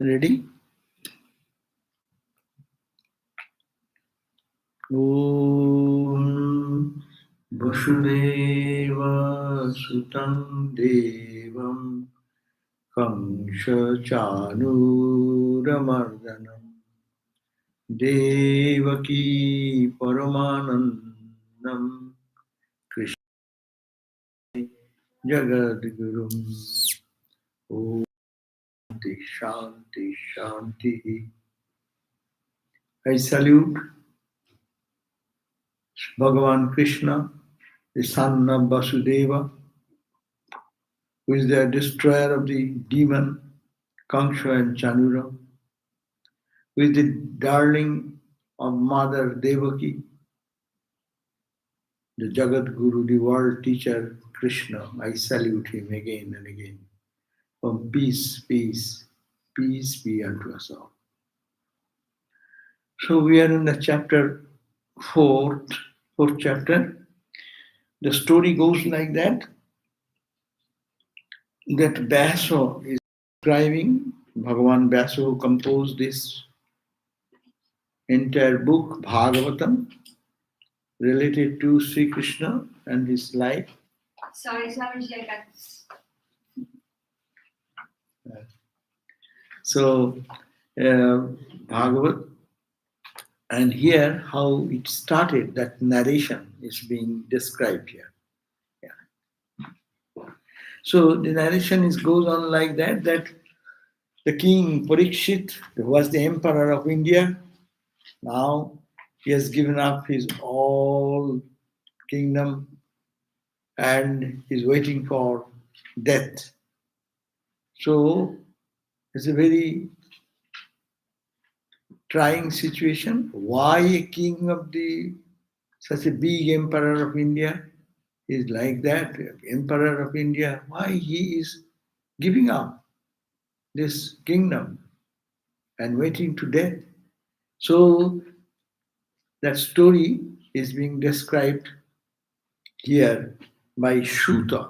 Ready? Om Vasudeva Sutam Devam Kamsa Chanuramardanam Devaki Paramanandam Krishna Jagadgurum. Om Shanti Shanti. I salute Bhagavan Krishna, the son of Vasudeva, who is the destroyer of the demon Kamsa and Chanura, who is the darling of Mother Devaki, the Jagat Guru, the world teacher Krishna. I salute him again and again. From peace, peace, peace be unto us all. So we are in the chapter fourth chapter. The story goes like that. That Vyaso is describing, Bhagavan Vyaso who composed this entire book, Bhagavatam, related to Sri Krishna and his life. Sorry, So, Bhagavat, and here how it started, that narration is being described here. Yeah. So the narration goes on like that, that the king Parikshit, who was the emperor of India, now he has given up his all kingdom and is waiting for death. So it's a very trying situation. Why a king of such a big emperor of India is like that? Emperor of India, why he is giving up this kingdom and waiting to death? So that story is being described here by Shuta.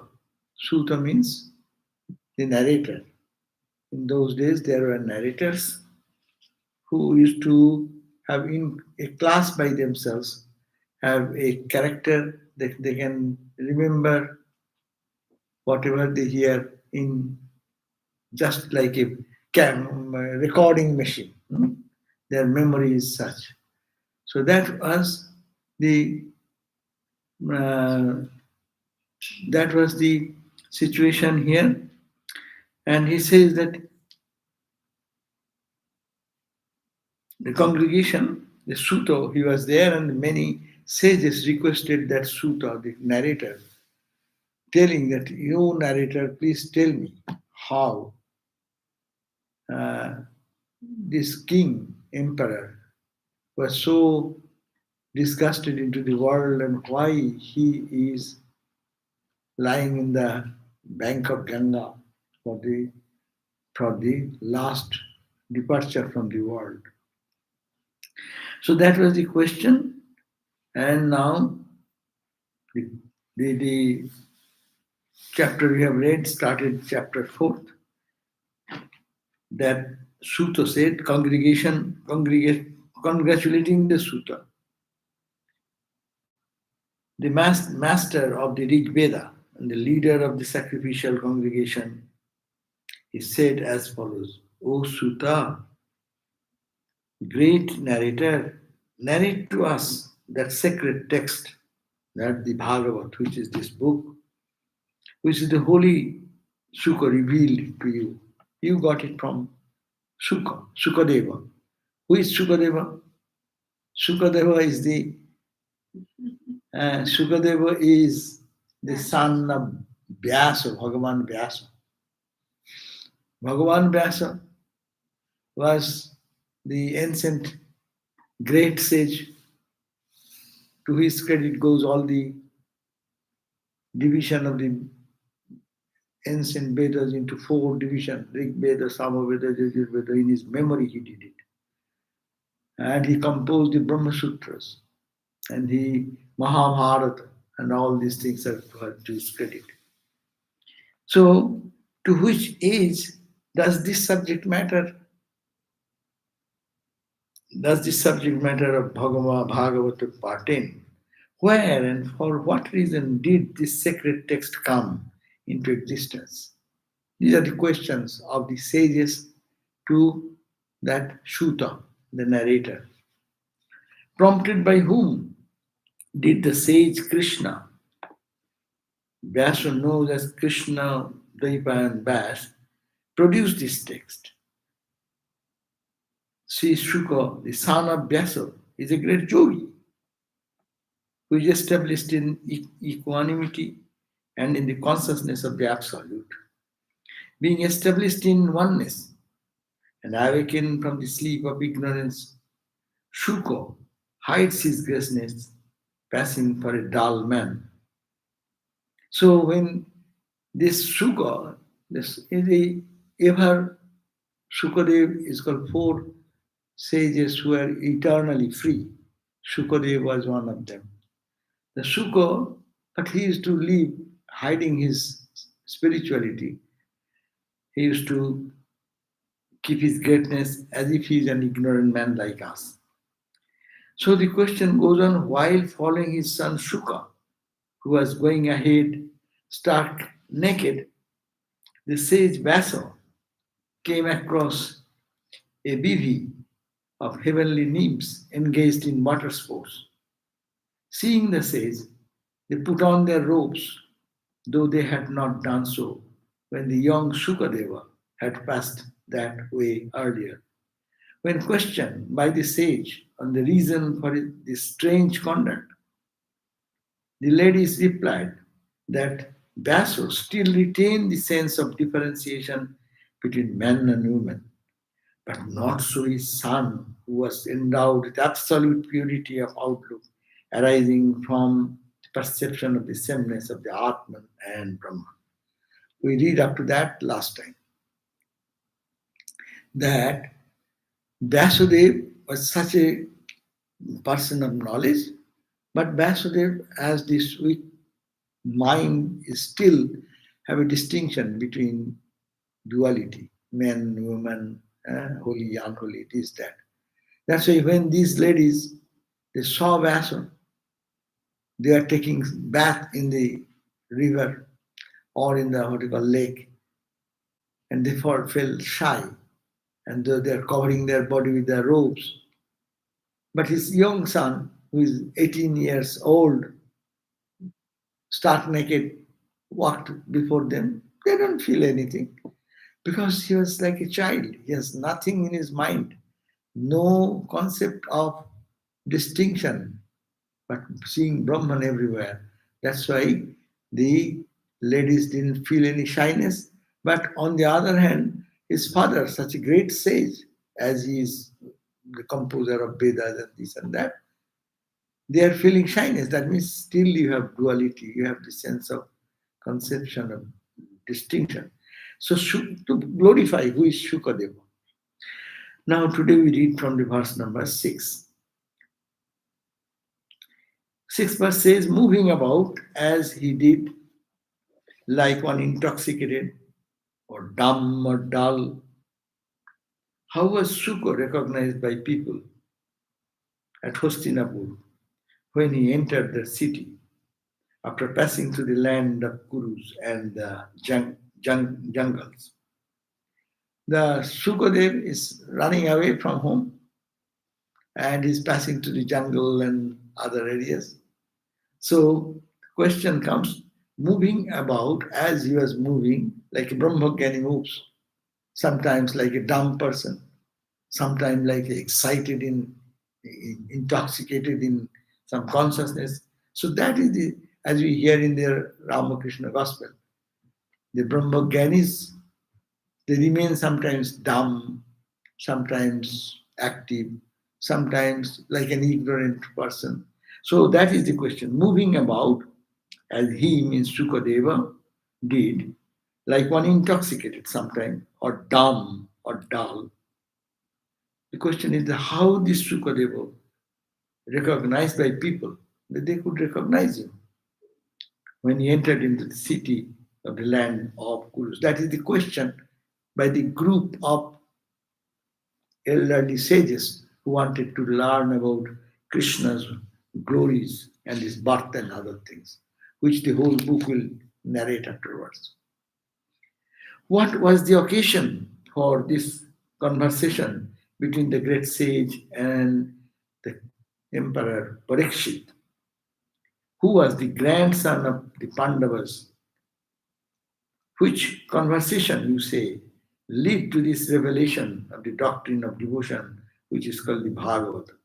Shuta means the narrator. In those days, there were narrators who used to have in a class by themselves, have a character that they can remember whatever they hear in just like a recording machine. Their memory is such. So that was the situation here. And he says that the congregation, the Sutta, he was there, and many sages requested that Sutta, the narrator, telling that, you narrator, please tell me how this king, emperor, was so disgusted into the world and why he is lying in the bank of Ganga for the last departure from the world. So that was the question. And now the chapter we have read started chapter 4th. That Sutta said, congratulating the Sutta. The master of the Rig Veda and the leader of the sacrificial congregation, he said as follows: O Sutta, great narrator, narrate to us that sacred text, that the Bhagavad, which is this book, which is the holy Sukha revealed to you. You got it from Sukadeva. Who is Sukadeva? Sukadeva is the son of Vyasa, Bhagavan Vyasa. Bhagavan Vyasa was the ancient great sage. To his credit goes all the division of the ancient Vedas into 4 divisions: Rig Veda, Sama Veda, Yajur Veda. In his memory he did it. And he composed the Brahma Sutras and the Mahabharata, and all these things are to his credit. So, to which age does this subject matter Thus, the subject matter of Bhagavatam pertain. Where and for what reason did this sacred text come into existence? These are the questions of the sages to that Shuta, the narrator. Prompted by whom did the sage Krishna, Vyasa knows as Krishna, Daipa, Vyas, produce this text? Sri Shuka, the son of Vyasa, is a great yogi who is established in equanimity and in the consciousness of the Absolute. Being established in oneness and awakened from the sleep of ignorance, Shuka hides his greatness, passing for a dull man. So when this Shuka, this is a ever Shukadev is called four sages who are eternally free. Shukadev was one of them. The Shuka, but he used to live hiding his spirituality. He used to keep his greatness as if he is an ignorant man like us. So the question goes on while following his son Shuka, who was going ahead stark naked, the sage Vasa came across a bevy of heavenly nymphs engaged in water sports. Seeing the sage, they put on their robes, though they had not done so when the young Shukadeva had passed that way earlier. When questioned by the sage on the reason for this strange conduct, the ladies replied that Basso still retained the sense of differentiation between men and women, but not so his son, who was endowed with absolute purity of outlook arising from the perception of the sameness of the Atman and Brahman. We read up to that last time that Vasudev was such a person of knowledge, but Vasudev, as this weak mind, is still have a distinction between duality, men, women, holy, unholy, this, that. That's why when these ladies they saw Vasa, they are taking bath in the river or in the what you call lake, and they felt shy, and they are covering their body with their robes. But his young son, who is 18 years old, stark naked, walked before them. They don't feel anything because he was like a child. He has nothing in his mind, no concept of distinction, but seeing Brahman everywhere. That's why the ladies didn't feel any shyness. But on the other hand, his father, such a great sage, as he is the composer of Vedas and this and that, they are feeling shyness. That means still you have duality, you have the sense of conception of distinction. So to glorify who is Shukadeva. Now today we read from the verse number 6. 6th verse says, moving about as he did, like one intoxicated or dumb or dull. How was Shuka recognized by people at Hostinapur when he entered the city after passing through the land of Kurus and the jungles? The Shukadev is running away from home and is passing to the jungle and other areas. So the question comes, moving about as he was moving, like a Brahmajnani moves, sometimes like a dumb person, sometimes like excited intoxicated in some consciousness. So that is the, as we hear in the Ramakrishna Gospel, the Brahmajnanis, they remain sometimes dumb, sometimes active, sometimes like an ignorant person. So that is the question. Moving about, as he means Sukadeva did, like one intoxicated sometime, or dumb, or dull. The question is how this Sukadeva recognized by people, that they could recognize him when he entered into the city of the land of Kurus. That is the question by the group of elderly sages who wanted to learn about Krishna's glories and his birth and other things, which the whole book will narrate afterwards. What was the occasion for this conversation between the great sage and the emperor Parikshit, who was the grandson of the Pandavas? Which conversation, you say, lead to this revelation of the doctrine of devotion, which is called the Bhagavatam?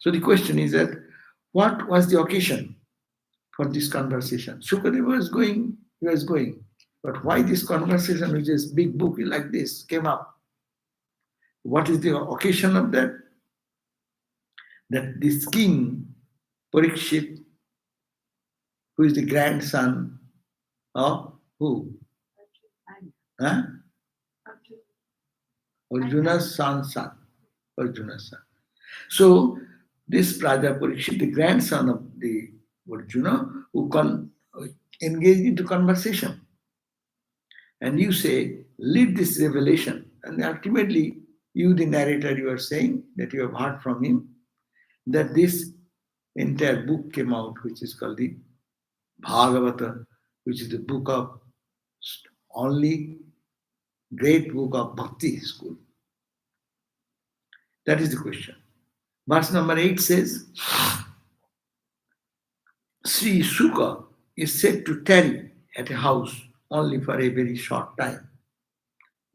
So the question is that what was the occasion for this conversation? Shukadeva was going, he was going. But why this conversation, which is big book like this, came up? What is the occasion of that? That this king, Parikshit, who is the grandson of who? Huh? Arjuna's son. Arjuna's son. So this Raja Parikshit, the grandson of the Arjuna, who engaged into conversation. And you say, lead this revelation. And ultimately, you, the narrator, you are saying that you have heard from him that this entire book came out, which is called the Bhagavata, which is the book of only great book of Bhakti school. That is the question. Verse number 8 says, Sri Sukha is said to tarry at a house only for a very short time,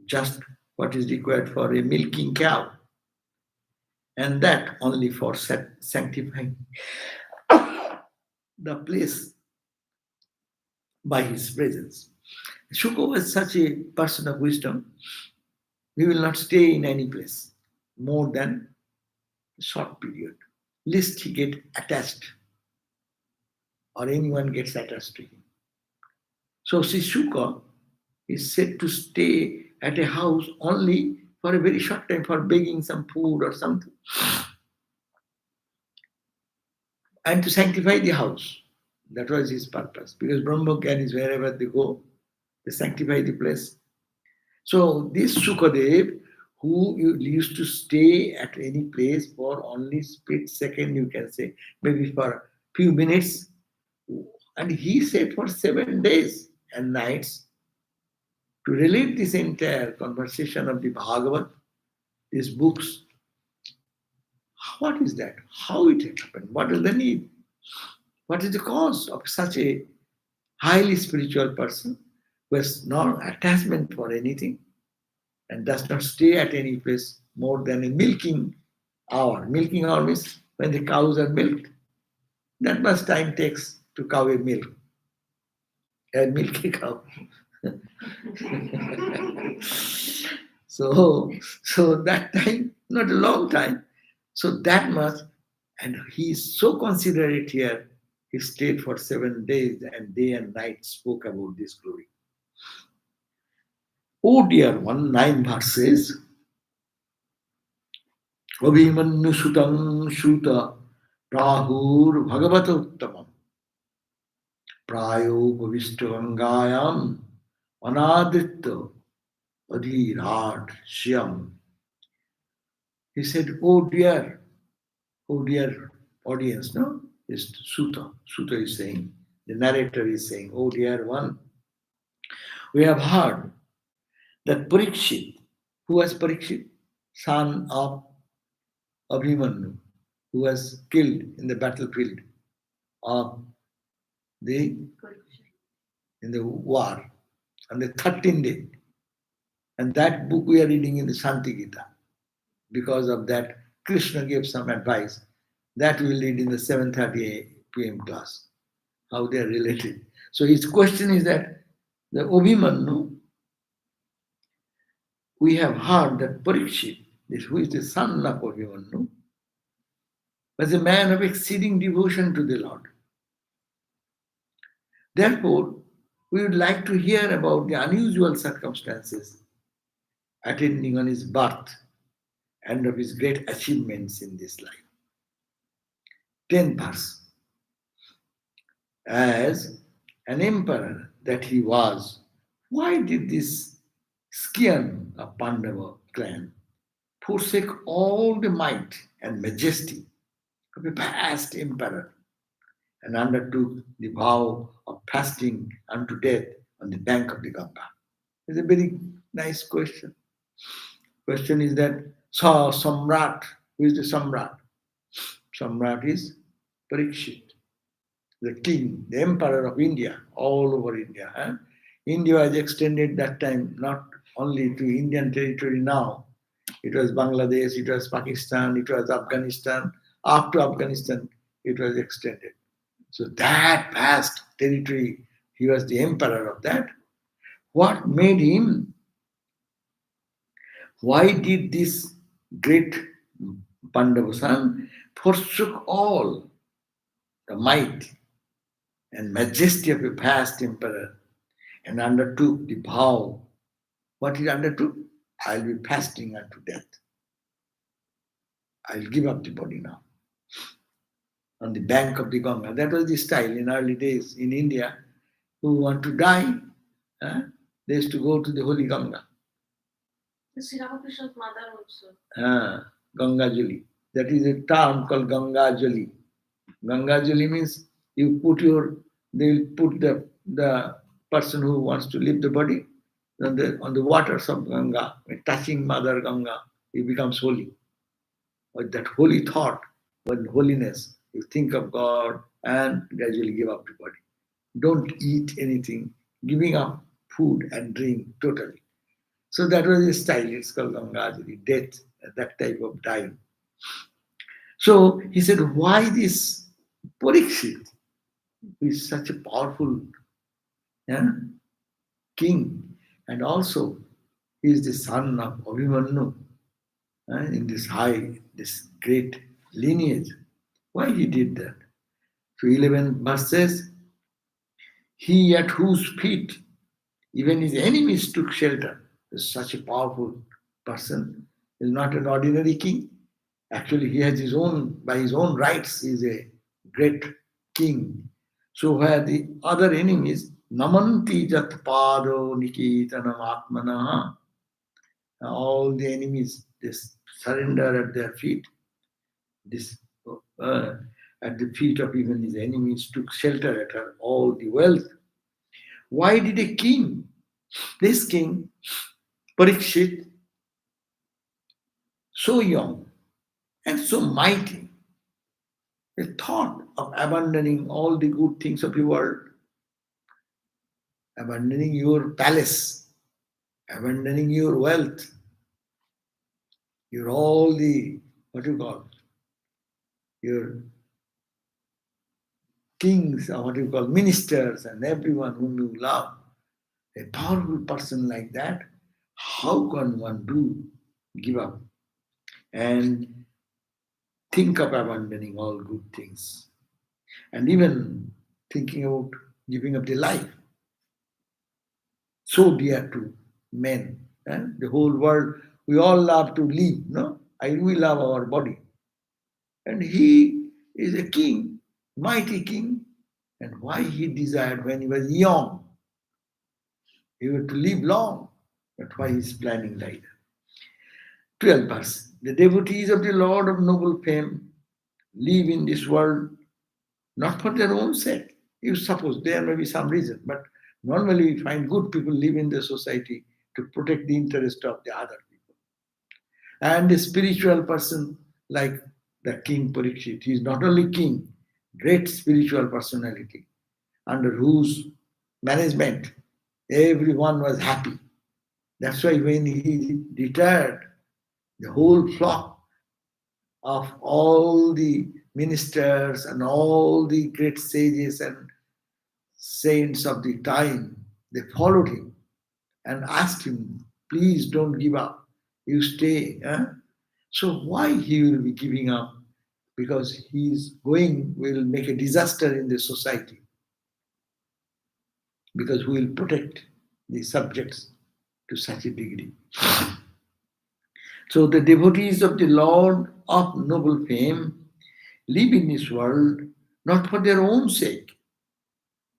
just what is required for a milking cow, and that only for sanctifying the place by his presence. Shuka was such a person of wisdom, he will not stay in any place more than a short period, lest he get attached or anyone gets attached to him. So Sri Shuka is said to stay at a house only for a very short time for begging some food or something, and to sanctify the house. That was his purpose, because Brahmagyan is wherever they go, they sanctify the place. So this Sukadev, who used to stay at any place for only split second, you can say, maybe for few minutes, and he stayed for 7 days and nights to relate this entire conversation of the Bhagavat, these books. What is that? How it happened? What is the need? What is the cause of such a highly spiritual person who has no attachment for anything and does not stay at any place more than a milking hour? Milking hour means when the cows are milked. That much time takes to cow a milk. A milky cow. so that time, not a long time. So that much, and he is so considerate here. He stayed for 7 days and day and night spoke about this glory. Oh dear one, 9 verses. Abhimanyu sutam shuta prahur bhagavata uttamam prayo bhavishta gangayam anadritta adhirat shyam. He said, oh dear audience, no? Is Sutta. Sutta is saying, the narrator is saying, oh dear one, we have heard that Parikshit, who was Parikshit, son of Abhimanyu, who was killed in the battlefield of in the war on the 13th day. And that book we are reading in the Shanti Gita. Because of that, Krishna gave some advice. That we will read in the 7:30 p.m. class, how they are related. So his question is that the Abhimanyu, we have heard that Parikshit, who is the son of Abhimanyu, was a man of exceeding devotion to the Lord. Therefore, we would like to hear about the unusual circumstances attending on his birth and of his great achievements in this life. 10th verse. As an emperor that he was, why did this Skyan of Pandava clan forsake all the might and majesty of a past emperor and undertook the vow of fasting unto death on the bank of the Ganga? It's a very nice question. Question is that Samrat, who is the Samrat? Samrat is Parikshit, the king, the emperor of India, all over India. Huh? India was extended that time not only to Indian territory now. It was Bangladesh, it was Pakistan, it was Afghanistan. Up to Afghanistan, it was extended. So that vast territory, he was the emperor of that. What made him? Why did this great Pandavasan forsook all the might and majesty of a past emperor and undertook the vow? What he undertook? I'll be fasting unto death. I'll give up the body now. On the bank of the Ganga. That was the style in early days in India. Who want to die, they used to go to the holy Ganga. Sri Ramakrishna's mother also. Ganga Jali. That is a term called Ganga Jali. Ganga Jali means you put they will put the person who wants to leave the body on the waters of Ganga, touching Mother Ganga, he becomes holy. With that holy thought, with holiness, you think of God and gradually give up the body. Don't eat anything, giving up food and drink totally. So that was his style. It's called Gangajali, death, that type of dying. So he said, why this Parikshit, who is such a powerful king, and also he is the son of Abhimanyu in this great lineage. Why he did that? So 11 verse says, he at whose feet even his enemies took shelter. Is such a powerful person. He is not an ordinary king. Actually, he has by his own rights, he is a great king. So where the other enemies, namanti jat pado nikitanam atmana, all the enemies, they surrender at their feet. This at the feet of even his enemies took shelter at her, all the wealth. Why did a king, this king, Parikshit, so young and so mighty, a thought of abandoning all the good things of the world, abandoning your palace, abandoning your wealth, your all the, what you call, your kings, or what you call, ministers, and everyone whom you love. A powerful person like that, how can one give up and think of abandoning all good things and even thinking about giving up the life so dear to men and the whole world? We all love to live, no? We love our body, and he is a king, mighty king. And why he desired when he was young, he had to live long. But why he's planning like that? 12 verse. The devotees of the Lord of noble fame live in this world not for their own sake. You suppose there may be some reason, but normally we find good people live in the society to protect the interest of the other people. And a spiritual person like the King Parikshit, he is not only king, great spiritual personality, under whose management everyone was happy. That's why when he retired, the whole flock of all the ministers and all the great sages and saints of the time, they followed him and asked him, please don't give up. You stay. So why he will be giving up? Because he's going will make a disaster in the society. Because we will protect the subjects to such a degree. So the devotees of the Lord of noble fame live in this world not for their own sake,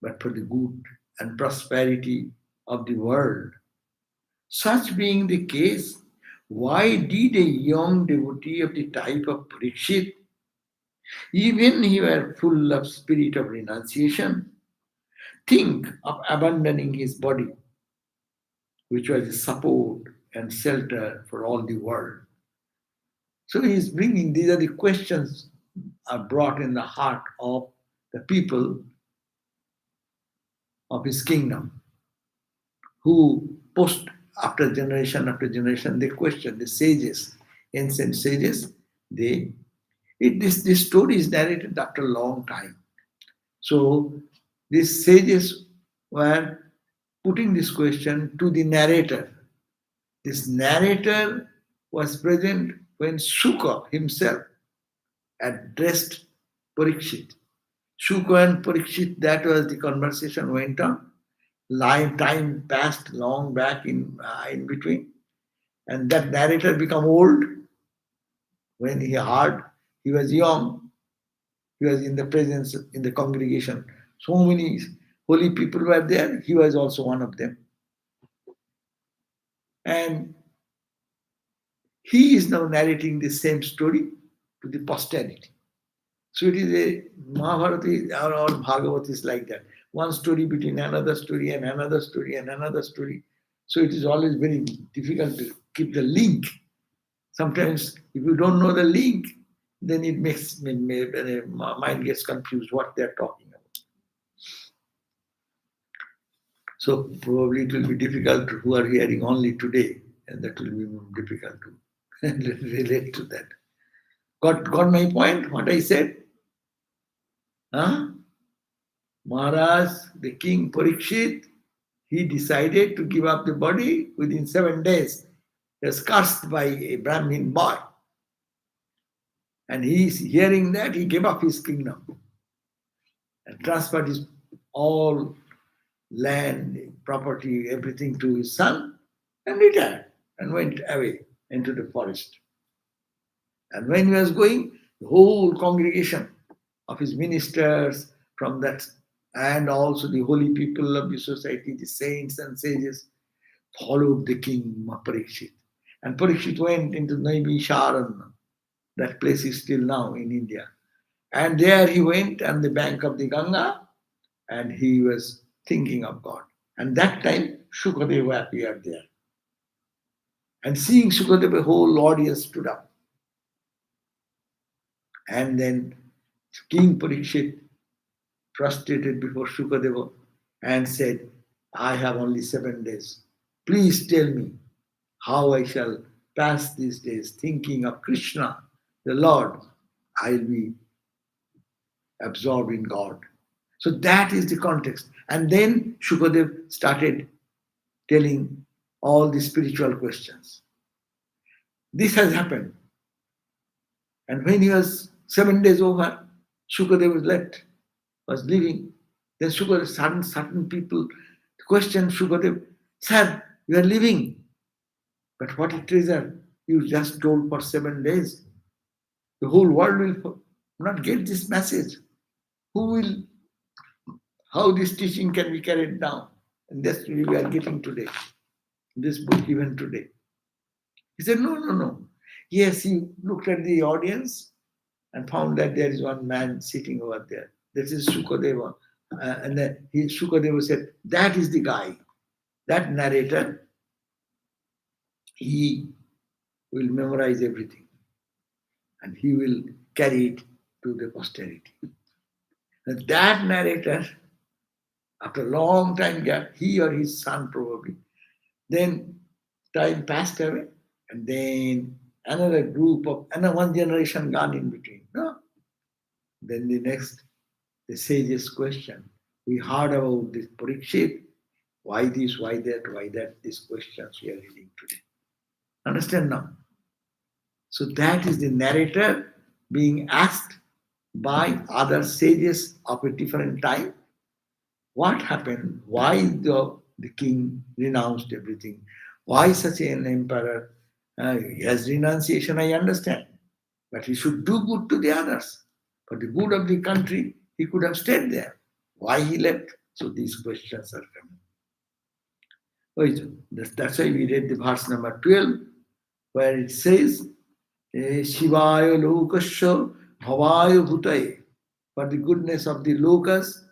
but for the good and prosperity of the world. Such being the case, why did a young devotee of the type of Parikshit, even he were full of spirit of renunciation, think of abandoning his body, which was a support and shelter for all the world? So he is bringing, these are the questions are brought in the heart of the people of his kingdom, who post after generation, they question the sages, ancient sages. This story is narrated after a long time. So these sages were putting this question to the narrator. This narrator was present when Shuka himself addressed Parikshit. Shuka and Parikshit, that was the conversation went on. Time passed long back in between, and that narrator became old when he heard. He was young. He was in the presence in the congregation. So many holy people were there. He was also one of them, and he is now narrating the same story to the posterity. So it is a Mahabharata or Bhagavatam is like that. One story between another story and another story and another story. So it is always very difficult to keep the link. Sometimes if you don't know the link, then it makes my mind gets confused what they're talking about. So probably it will be difficult to who are hearing only today, and that will be difficult to relate to that. Got my point? What I said? Huh? Maharaj, the king Parikshit, he decided to give up the body within 7 days. He was cursed by a Brahmin boy. And he is hearing that, he gave up his kingdom and transferred his all land, property, everything to his son and retired and went away into the forest. And when he was going, the whole congregation of his ministers from that, and also the holy people of the society, the saints and sages, followed the king Parikshit. And Parikshit went into Naimisharan. That place is still now in India. And there he went on the bank of the Ganga, and he was thinking of God. And that time, Shukadeva appeared there. And seeing Shukadeva, the whole audience stood up. And then King Parikshit prostrated before Shukadeva and said, I have only 7 days. Please tell me how I shall pass these days thinking of Krishna, the Lord. I'll be absorbed in God. So that is the context. And then Shukadev started telling all the spiritual questions. This has happened. And when he was 7 days over, Shukadev was leaving. Then Shukadev, certain people questioned Shukadev, Sir, you are leaving. But what a treasure. You just told for 7 days. The whole world will not get this message. How this teaching can be carried down? And that's what we are getting today. This book even today. He said, no. Yes, he looked at the audience and found that there is one man sitting over there. This is Shukadeva. And then Shukadeva said, that is the guy, that narrator. He will memorize everything and he will carry it to the posterity. And that narrator, after a long time gap, he or his son probably, then time passed away, and then another group of another one generation gone in between. No? Then the sages question. We heard about this Parikshit. Why this, why that, these questions we are reading today. Understand now? So that is the narrator being asked by other sages of a different time. What happened? Why the king renounced everything? Why such an emperor? He has renunciation, I understand. But he should do good to the others. For the good of the country, he could have stayed there. Why he left? So these questions are coming. That's why we read the verse number 12. where it says, Shivaya Lokasya Bhavaya Bhutaye, for the goodness of the lokas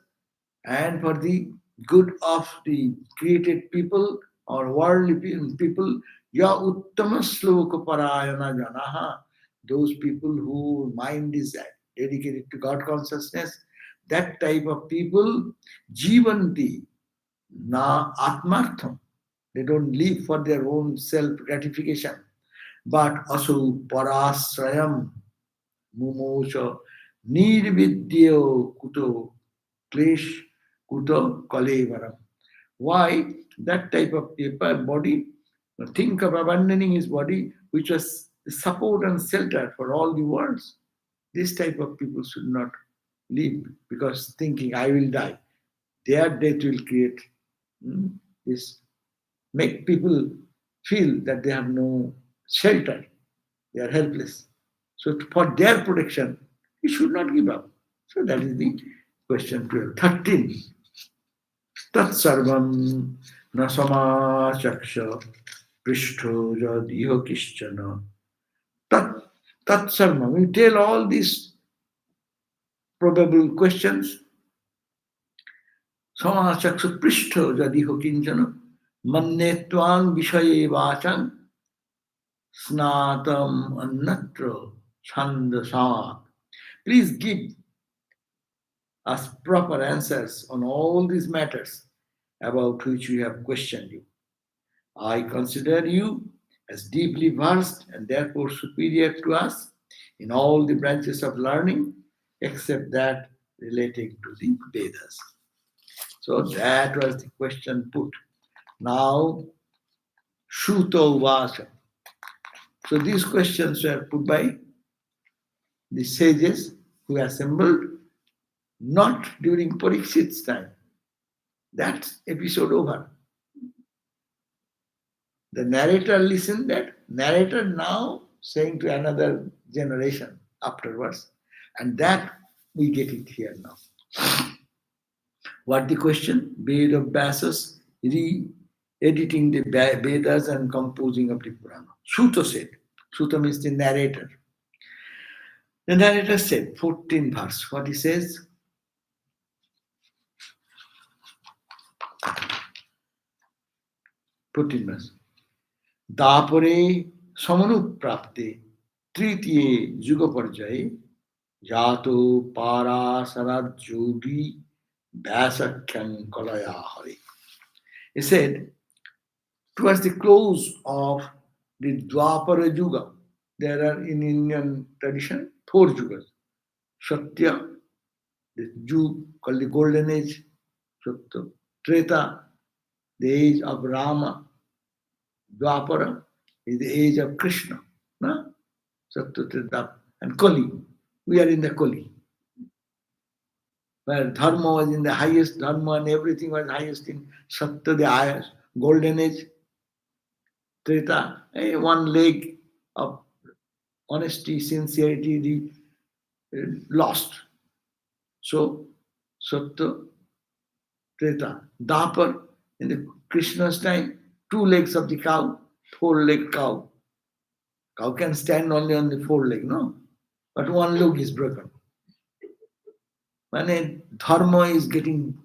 and for the good of the created people or worldly people, Ya Uttama Sloka Parayana Janaha, those people whose mind is dedicated to God consciousness, that type of people, Jivanti, Na Atmartham, they don't live for their own self gratification, but asu parasrayam mumosha nirvidyo kuto klesh kuto kalevaram. Why? That type of people, body, think of abandoning his body, which was support and shelter for all the worlds. This type of people should not live because thinking, I will die. Their death will create this, make people feel that they have no shelter, they are helpless. So for their protection, we should not give up. So that is the question 12. 13. Tat sarvam nasama chaksha prishto jadiho kischana. Tat sarvam. We tell all these probable questions. Sama chaksha prishto jadiho kinchana. Mannetvam vishaye vacham snatam annatra chandasa. Please give us proper answers on all these matters about which we have questioned you. I consider you as deeply versed and therefore superior to us in all the branches of learning except that relating to the Vedas. So that was the question put. Now, Shuto Vasa. So these questions were put by the sages who assembled not during Parikshit's time. That's episode over. The narrator listened that, narrator now saying to another generation afterwards, and that we get it here now. What the question? Ved of Vyasas re-editing the Vedas and composing of the Purana. Suta said, Suta means the narrator. The narrator said, 14th verse, what he says? दापरे समनुप्राप्ते तृतीये युग पर्याये जातो पाराशराज्योगी व्यासख्यं कलया हरे. He said, towards the close of the Dwapara Yuga, there are in Indian tradition 4 yugas. Satya, the Yug called the Golden Age, Satya. Treta, the age of Rama. Dwapara is the age of Krishna. No? Satya, Treta, and Kali. We are in the Kali. Where Dharma was in the highest, Dharma and everything was highest in Satya, the highest, Golden Age. Treta, one leg of honesty, sincerity, lost. So, Satya, Treta. Dapar, in the Krishna's time, 2 legs of the cow, 4-legged cow. Cow can stand only on the 4 leg, no? But 1 leg is broken. When dharma is getting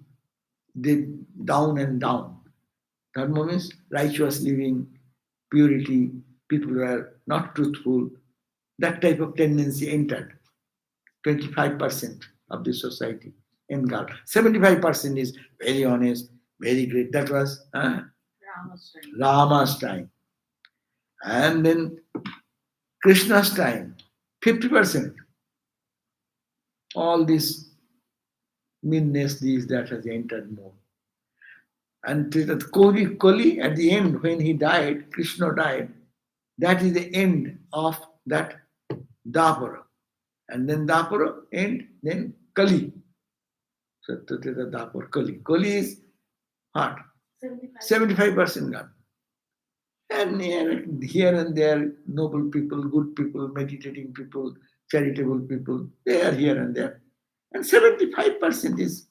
down and down. Dharma means righteous living, purity, people who are not truthful. That type of tendency entered. 25% of the society engulfed. 75% is very honest, very great. That was Rama's time. And then Krishna's time, 50%. All this meanness, that has entered more. And Kali, at the end, when he died, Krishna died, that is the end of that Dapara. And then Dapara end, then Kali. Satya, Dapara, Kali. Kali is what? 75% gone. And here and there, noble people, good people, meditating people, charitable people, they are here and there. And 75% is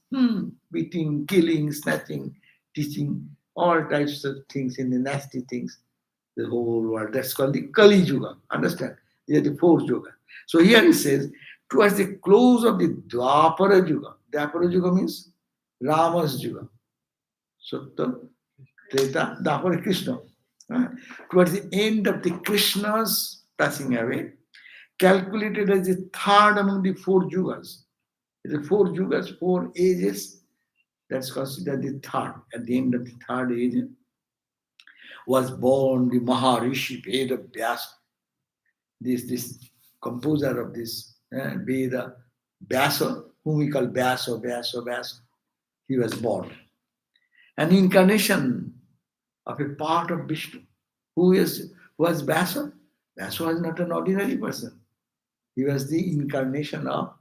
beating, killing, snatching, teaching, all types of things in the nasty things. the whole world. That's called the Kali Yuga. Understand? These are the four Yuga. So here he says, towards the close of the Dwapara Yuga. Dwapara Yuga means Rama's Yuga. Satta, Treta, Dwapara, Krishna. Towards the end of the Krishna's passing away, calculated as the third among the four Yugas. The four Yugas, four ages, that's considered the third. At the end of the third age was born the Maharishi Veda Vyasa, this composer of this Veda, Vyasa, whom we call Vyasa. He was born. An incarnation of a part of Vishnu. Who was Vyasa? Vyasa was not an ordinary person. He was the incarnation of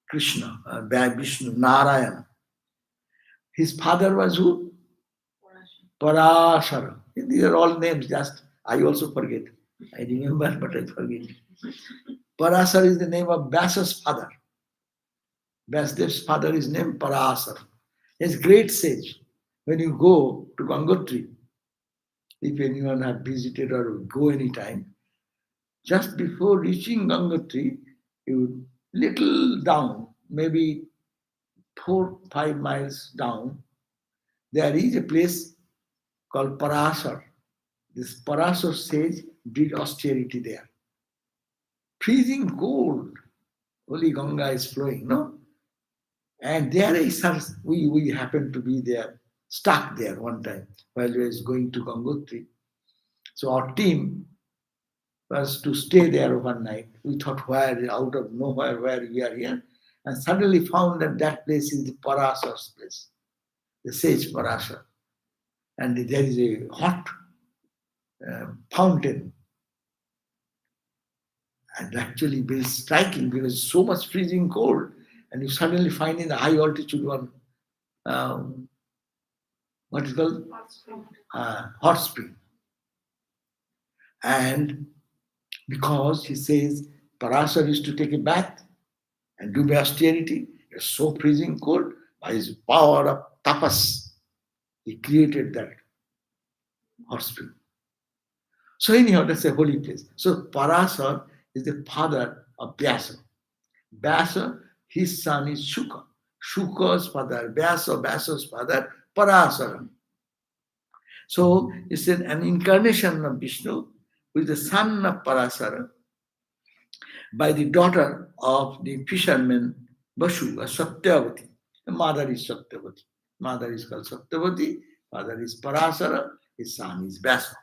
Krishna, Vishnu, Narayana. His father was who? Parashara. These are all names, just I also forget. I remember, but I forget. Parashara is the name of Vyasa's father. Vyasdev's father is named Parashara. He's a great sage. When you go to Gangotri, if anyone have visited or go anytime, just before reaching Gangotri, you little down, maybe 4-5 miles down, there is a place called Parasar. This Parasar sage did austerity there. Freezing cold, holy Ganga is flowing, no? And there is we happened to be there, stuck there one time while we was going to Gangotri. So our team was to stay there overnight. We thought, where, out of nowhere, where we are here, and suddenly found that that place is the Parasar's place, the sage Parasar. And there is a hot fountain. And actually very striking because so much freezing cold, and you suddenly find in the high altitude one, what is called? Hot spring. And because he says Parasar used to take a bath and do austerity, it's so freezing cold, by his power of tapas, he created that hot spring. So anyhow, that's a holy place. So Parasar is the father of Vyasa. Vyasa, his son is Shuka. Shuka's father, Vyasa's father, Parasara. So it's an incarnation of Vishnu, who is the son of Parasara, by the daughter of the fisherman Bashu, Satyavati. The mother is Satyavati. Mother is called Satyavati, father is Parasara, his son is Vyasa.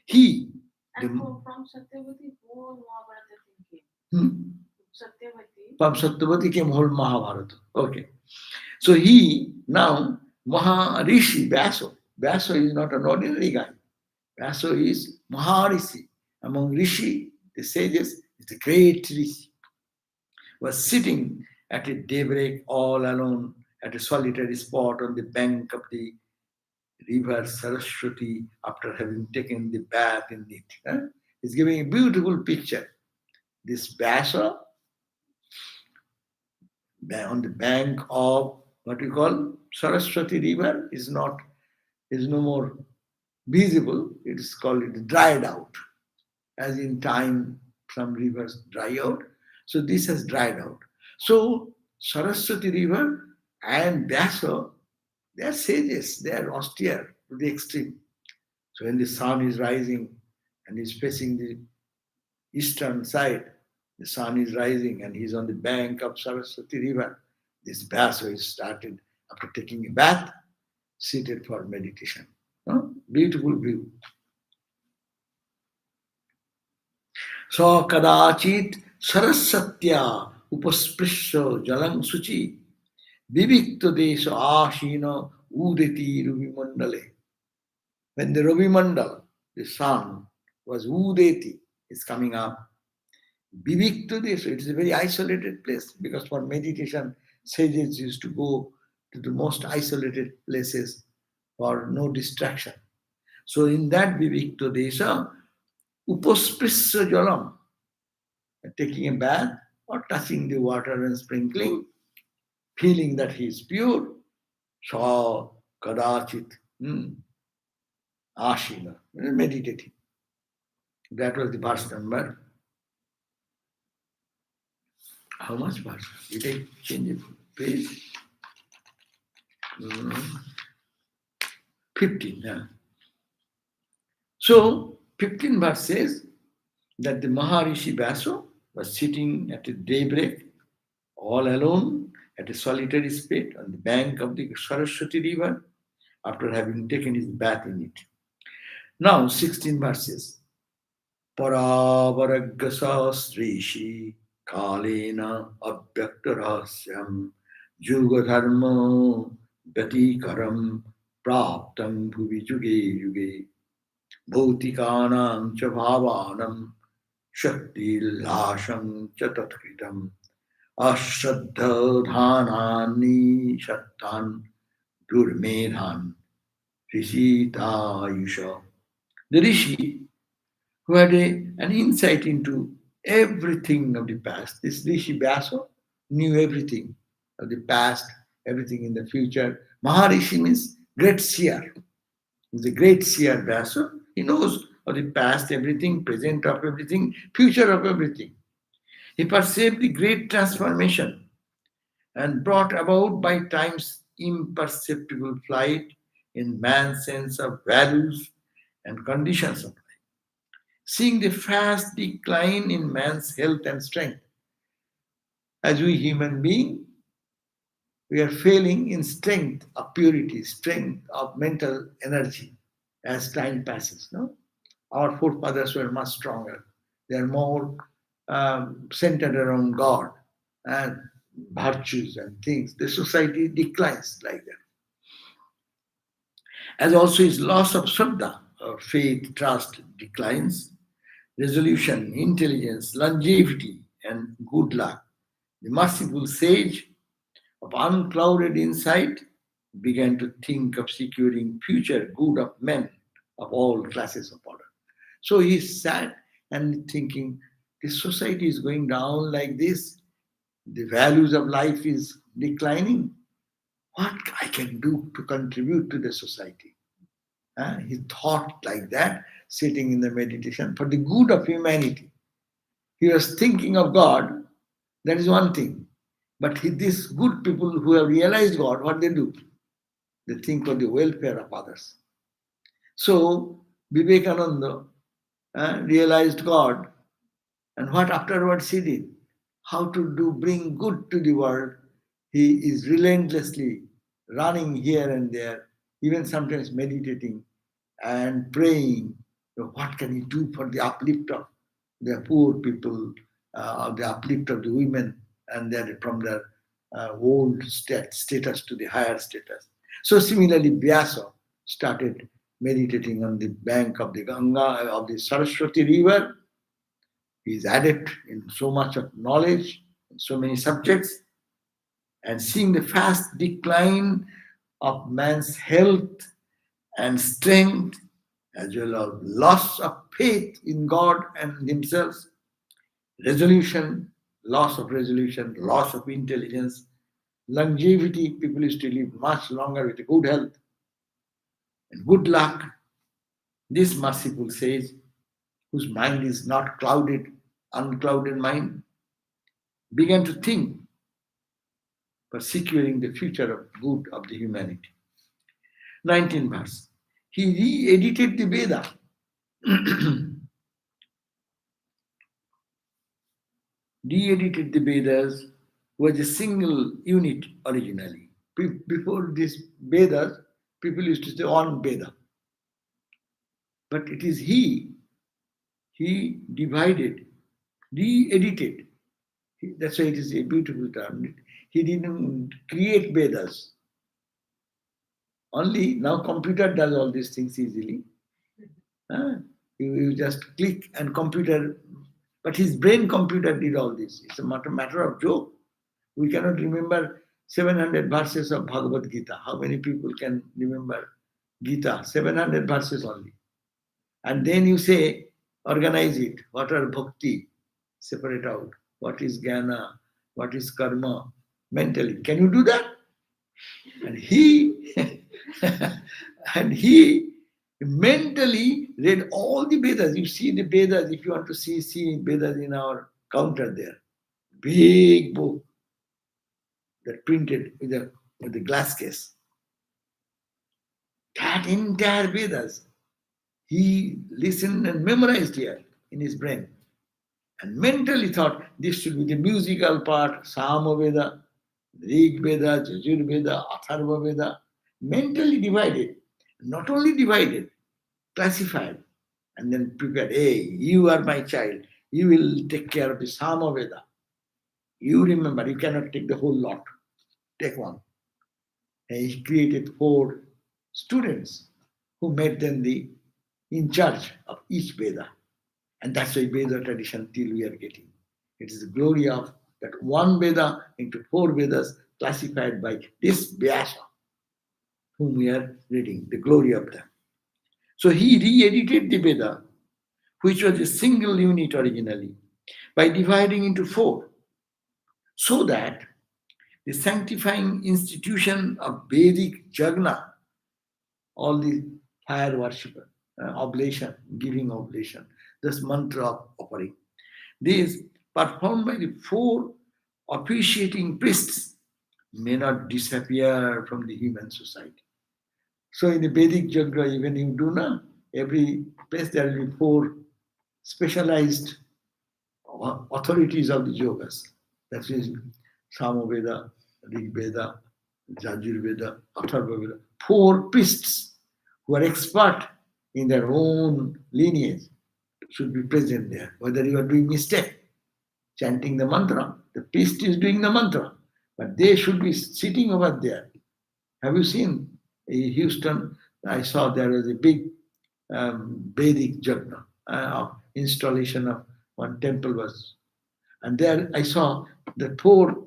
He. And from Satyavati, whole Mahabharata came. Satyavati. From Satyavati came whole Mahabharata. Okay. So he now, Maharishi, Vyasa. Vyasa is not an ordinary guy. Vyasa is Maharishi. Among Rishi, the sages, is the great Rishi. Was sitting at a daybreak all alone at a solitary spot on the bank of the river Saraswati after having taken the bath in it. He's giving a beautiful picture. This Vyasa on the bank of what we call Saraswati river is no more visible. It is called dried out. As in time, some rivers dry out. So this has dried out. So Saraswati river and Vyasa, they are sages, they are austere to the extreme. So when the sun is rising and is facing the eastern side, the sun is rising and he's on the bank of Saraswati river. This Vyasa is started after taking a bath, seated for meditation. Beautiful view. So kadachit sarasatya upasprisya jalang suchi vivikta desha ashina udeti rubimandale. When the Rubimandal, the sun, was udeti, is coming up, vivikta desha, it is a very isolated place because for meditation, sages used to go to the most isolated places for no distraction. So in that vivikta desha, upasprisya jalam, taking a bath or touching the water and sprinkling, feeling that he is pure, sa kadachit ashina. meditating. That was the verse number. How much verse? Did I change it? Page 15. Yeah. So 15 verse says that the Maharishi Vyaso was sitting at a daybreak all alone at a solitary spot on the bank of the Saraswati river after having taken his bath in it. Now 16 verses. Paravaragasa Srishi Kalena Abhyaktarasya Yugadharma Vyatikaram Praptam Bhuvi Juge Yuge Bhautikānaṁ ca bhāvānaṁ Shakti Lāṣam ca tatkritam Ashraddha Dhanani Shattan Durmedhan Rishitayusha. The Rishi, who had an insight into everything of the past, this Rishi Vyasa knew everything of the past, everything in the future. Maharishi means great seer. He's a great seer Vyasa. He knows of the past, everything, present of everything, future of everything. He perceived the great transformation and brought about by time's imperceptible flight in man's sense of values and conditions of life. Seeing the fast decline in man's health and strength. As we human beings, we are failing in strength of purity, strength of mental energy as time passes. No? Our forefathers were much stronger. They are more centered around God and virtues and things. The society declines like that. As also his loss of Shraddha, or faith, trust declines, resolution, intelligence, longevity, and good luck. The merciful sage of unclouded insight began to think of securing future good of men of all classes of order. So he sat and thinking, this society is going down like this, the values of life is declining. What I can do to contribute to the society? He thought like that, sitting in the meditation for the good of humanity. He was thinking of God, that is one thing. But these good people who have realized God, what they do? They think of the welfare of others. So Vivekananda realized God, and what afterwards he did? How to bring good to the world. He is relentlessly running here and there, even sometimes meditating and praying. What can he do for the uplift of the poor people, the uplift of the women, and then from their old status to the higher status. So similarly, Vyasa started meditating on the bank of the Ganga, of the Saraswati river. He is adept in so much of knowledge, in so many subjects, and seeing the fast decline of man's health and strength, as well as loss of faith in God and himself, resolution, loss of resolution, loss of intelligence, longevity, people used to live much longer with good health and good luck. This merciful sage, whose mind is not clouded, unclouded mind, began to think for securing the future of good of the humanity. 19th verse. He re-edited the Veda. Re-edited the Vedas was a single unit originally. Before this Vedas, people used to say on Veda. But it is he divided, re-edited. That's why it is a beautiful term. He didn't create Vedas. Only now computer does all these things easily. You just click and computer, but his brain computer did all this. It's a matter of joke. We cannot remember 700 verses of Bhagavad Gita. How many people can remember Gita? 700 verses only. And then you say, organize it. What are bhakti? Separate out. What is jnana? What is karma? Mentally. Can you do that? And he Mentally read all the Vedas. You see the Vedas, if you want to see Vedas in our counter there. Big book that printed with the glass case. That entire Vedas, he listened and memorized here in his brain. And mentally thought this should be the musical part, Sama Veda, Rig Veda, Jajur Veda, Atharva Veda. Mentally divided. Not only divided, classified, and then prepared. Hey, you are my child. You will take care of the Sama Veda. You remember, you cannot take the whole lot. Take one. And he created 4 students who made them the in charge of each Veda. And that's why Veda tradition till we are getting. It is the glory of that one Veda into 4 Vedas classified by this Vyasa, whom we are reading, the glory of them. So he re-edited the Veda, which was a single unit originally, by dividing into 4, so that the sanctifying institution of Vedic Jagna, all the fire worshipper, oblation, giving oblation, this mantra of offering, these performed by the 4 officiating priests may not disappear from the human society. So in the Vedic Jagna, even you do not, every place there will be 4 specialized authorities of the yogas. That is Samaveda, Rig Veda, Jajur Veda, Atharva Veda. 4 priests who are expert in their own lineage should be present there. Whether you are doing mistake, chanting the mantra, the priest is doing the mantra, but they should be sitting over there. Have you seen in Houston? I saw there was a big Vedic Jagna installation of one temple was, and there I saw the 4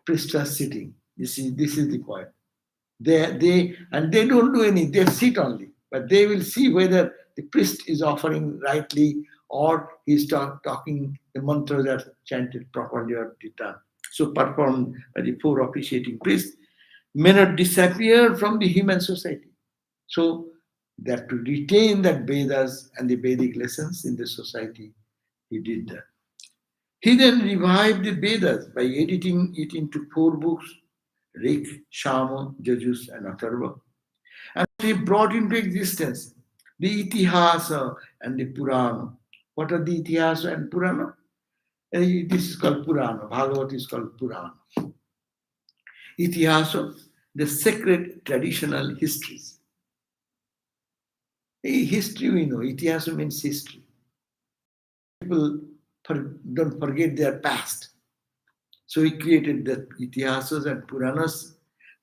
priests are sitting. This is the point. They don't do any. They sit only, but they will see whether the priest is offering rightly or he's talking the mantras are chanted properly or done. So performed by the 4 officiating priests may not disappear from the human society. So that to retain that Vedas and the Vedic lessons in the society, he did that. He then revived the Vedas by editing it into 4 books, Rig, Shama, Jajus, and Atharva. And he brought into existence the Itihasa and the Purana. What are the Itihasa and Purana? This is called Purana. Bhagavatam is called Purana. Itihasa, the sacred traditional histories. History we know. Itihasa means history. People don't forget their past. So he created the Itihasas and Puranas.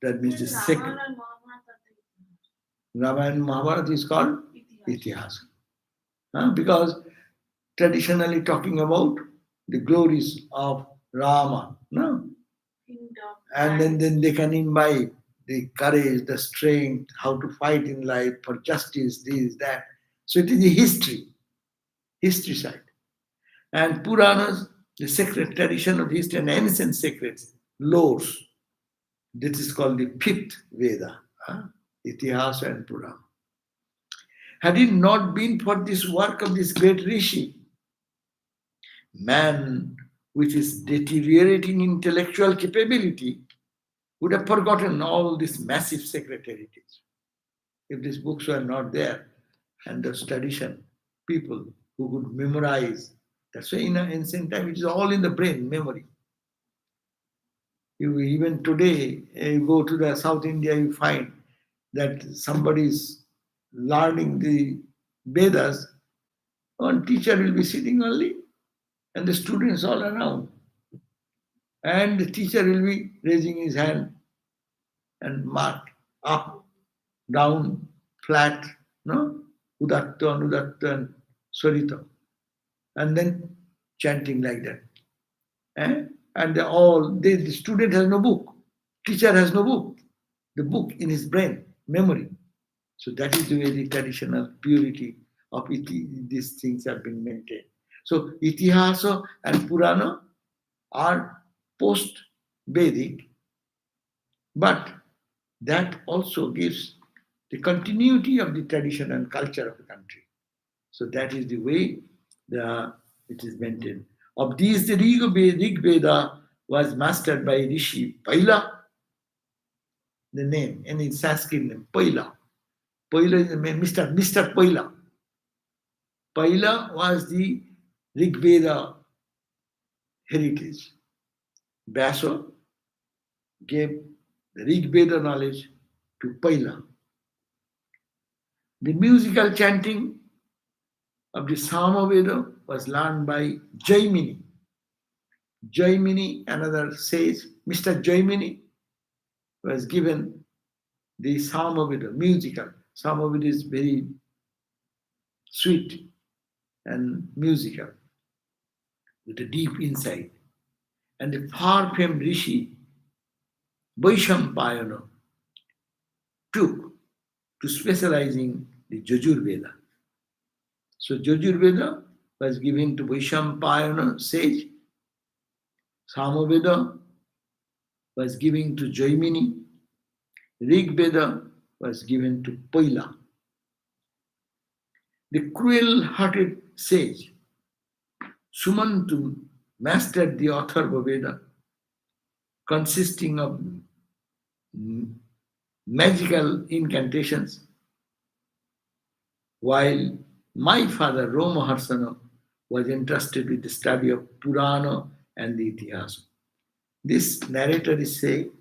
That means the sacred. Ramayana and Mahabharata is called Itihasa. Because traditionally talking about the glories of Rama. No? And then they can imbibe the courage, the strength, how to fight in life for justice, this, that. So it is a history side. And Puranas, the sacred tradition of history and ancient secrets, lores. This is called the 5th Veda, Itihasa and Purana. Had it not been for this work of this great Rishi, man with his deteriorating intellectual capability would have forgotten all this massive sacred heritage. If these books were not there, and those tradition, people who could memorize. That's why in ancient time it is all in the brain, memory. Even today, you go to the South India, you find that somebody is learning the Vedas, one teacher will be sitting only, and the students all around. And the teacher will be raising his hand and mark up, down, flat, no? Udatta, Anudatta, and Swarita. And then chanting like that. And the student has no book. Teacher has no book. The book in his brain, memory. So that is the way the traditional purity of these things have been maintained. So Itihasa and Purana are post-Vedic, but that also gives the continuity of the tradition and culture of the country. So that is the way it is maintained. Of these, the Rig Veda was mastered by Rishi Paila, the name, and in Sanskrit name, Paila. Paila is the name, Mr. Paila. Paila was the Rig Veda heritage. Vyasa gave the Rig Veda knowledge to Paila. The musical chanting of the Samaveda was learned by Jaimini. Jaimini, another sage, Mr. Jaimini, was given the Samaveda, musical. Samaveda is very sweet and musical with a deep insight. And the far famed Rishi Vaishampayana took to specializing the Jajurveda. So Jajurveda was given to Vaishampayana sage. Samaveda was given to Jaimini. Rig Veda was given to Paila. The cruel-hearted sage Sumantu mastered the Atharva Veda, consisting of magical incantations, while my father Romaharsana was entrusted with the study of Purana and the Itihasa. This narrator is saying,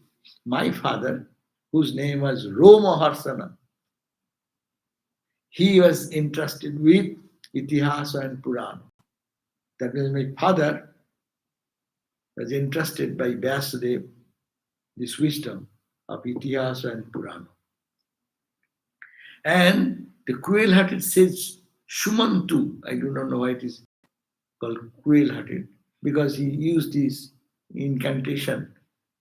my father, whose name was Romaharsana, he was entrusted with Itihasa and Purana. That means my father was entrusted by Vyasadeva this wisdom of Itihasa and Purana. And the cruel-hearted sage Shumantu, I do not know why it is called cruel-hearted, because he used this incantation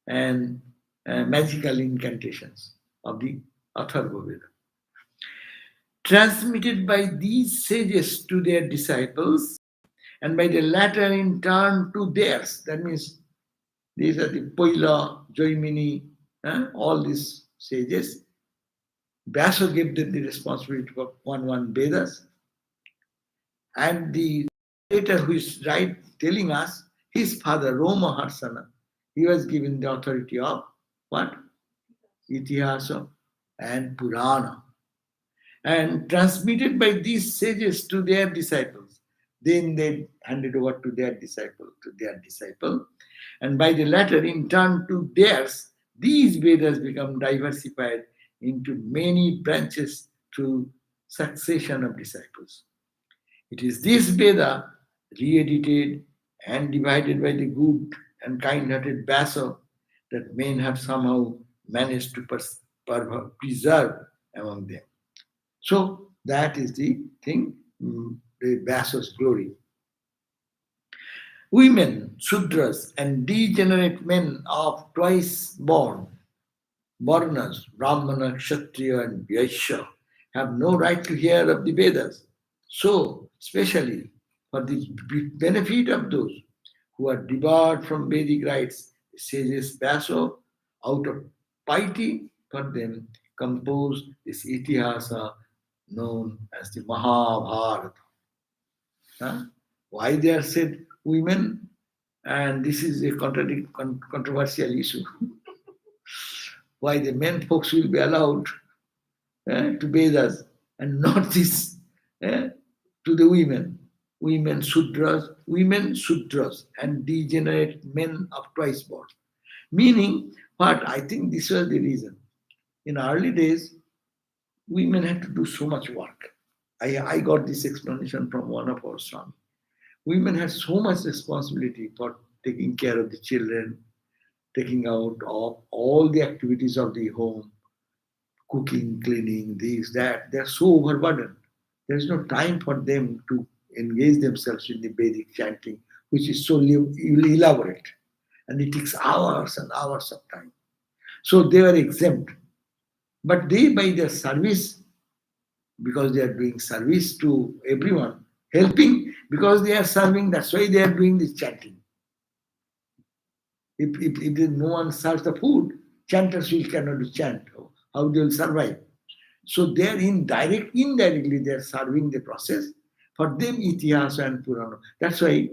and magical incantations of the Atharva Veda. Transmitted by these sages to their disciples, and by the latter in turn to theirs. That means these are the Paila, Jaimini, all these sages. Vyasa gave them the responsibility for one Vedas. And the narrator who is telling us, his father, Romaharsana, he was given the authority of what? Itihasa and Purana. And transmitted by these sages to their disciples. Then they handed over to their disciple, and by the latter in turn to theirs, these Vedas become diversified into many branches through succession of disciples. It is this Veda, re-edited and divided by the good and kind-hearted Vyasa, that men have somehow managed to preserve among them. So that is the thing, the Vyasa's glory. Women, Sudras, and degenerate men of twice born, Varnas, Brahmana, Kshatriya, and Vaishya, have no right to hear of the Vedas. So, especially for the benefit of those who are debarred from Vedic rites, the sages Vyasa, out of piety for them, composed this Itihasa known as the Mahabharata. Why they are said women? And this is a controversial issue. Why the men folks will be allowed to Vedas and not this to the women. Women Sudras, and degenerate men of twice born. Meaning, what? I think this was the reason. In early days, women had to do so much work. I got this explanation from one of our sons. Women had so much responsibility for taking care of the children, taking out of all the activities of the home, cooking, cleaning, this, that. They're so overburdened. There's no time for them to engage themselves in the Vedic chanting, which is so elaborate. And it takes hours and hours of time. So they were exempt. But they, by their service, because they are doing service to everyone, helping because they are serving, that's why they are doing this chanting. If no one serves the food, chanters will cannot do chant. How they will survive? So they are indirectly they are serving the process. For them, Itihasa and Purana. That's why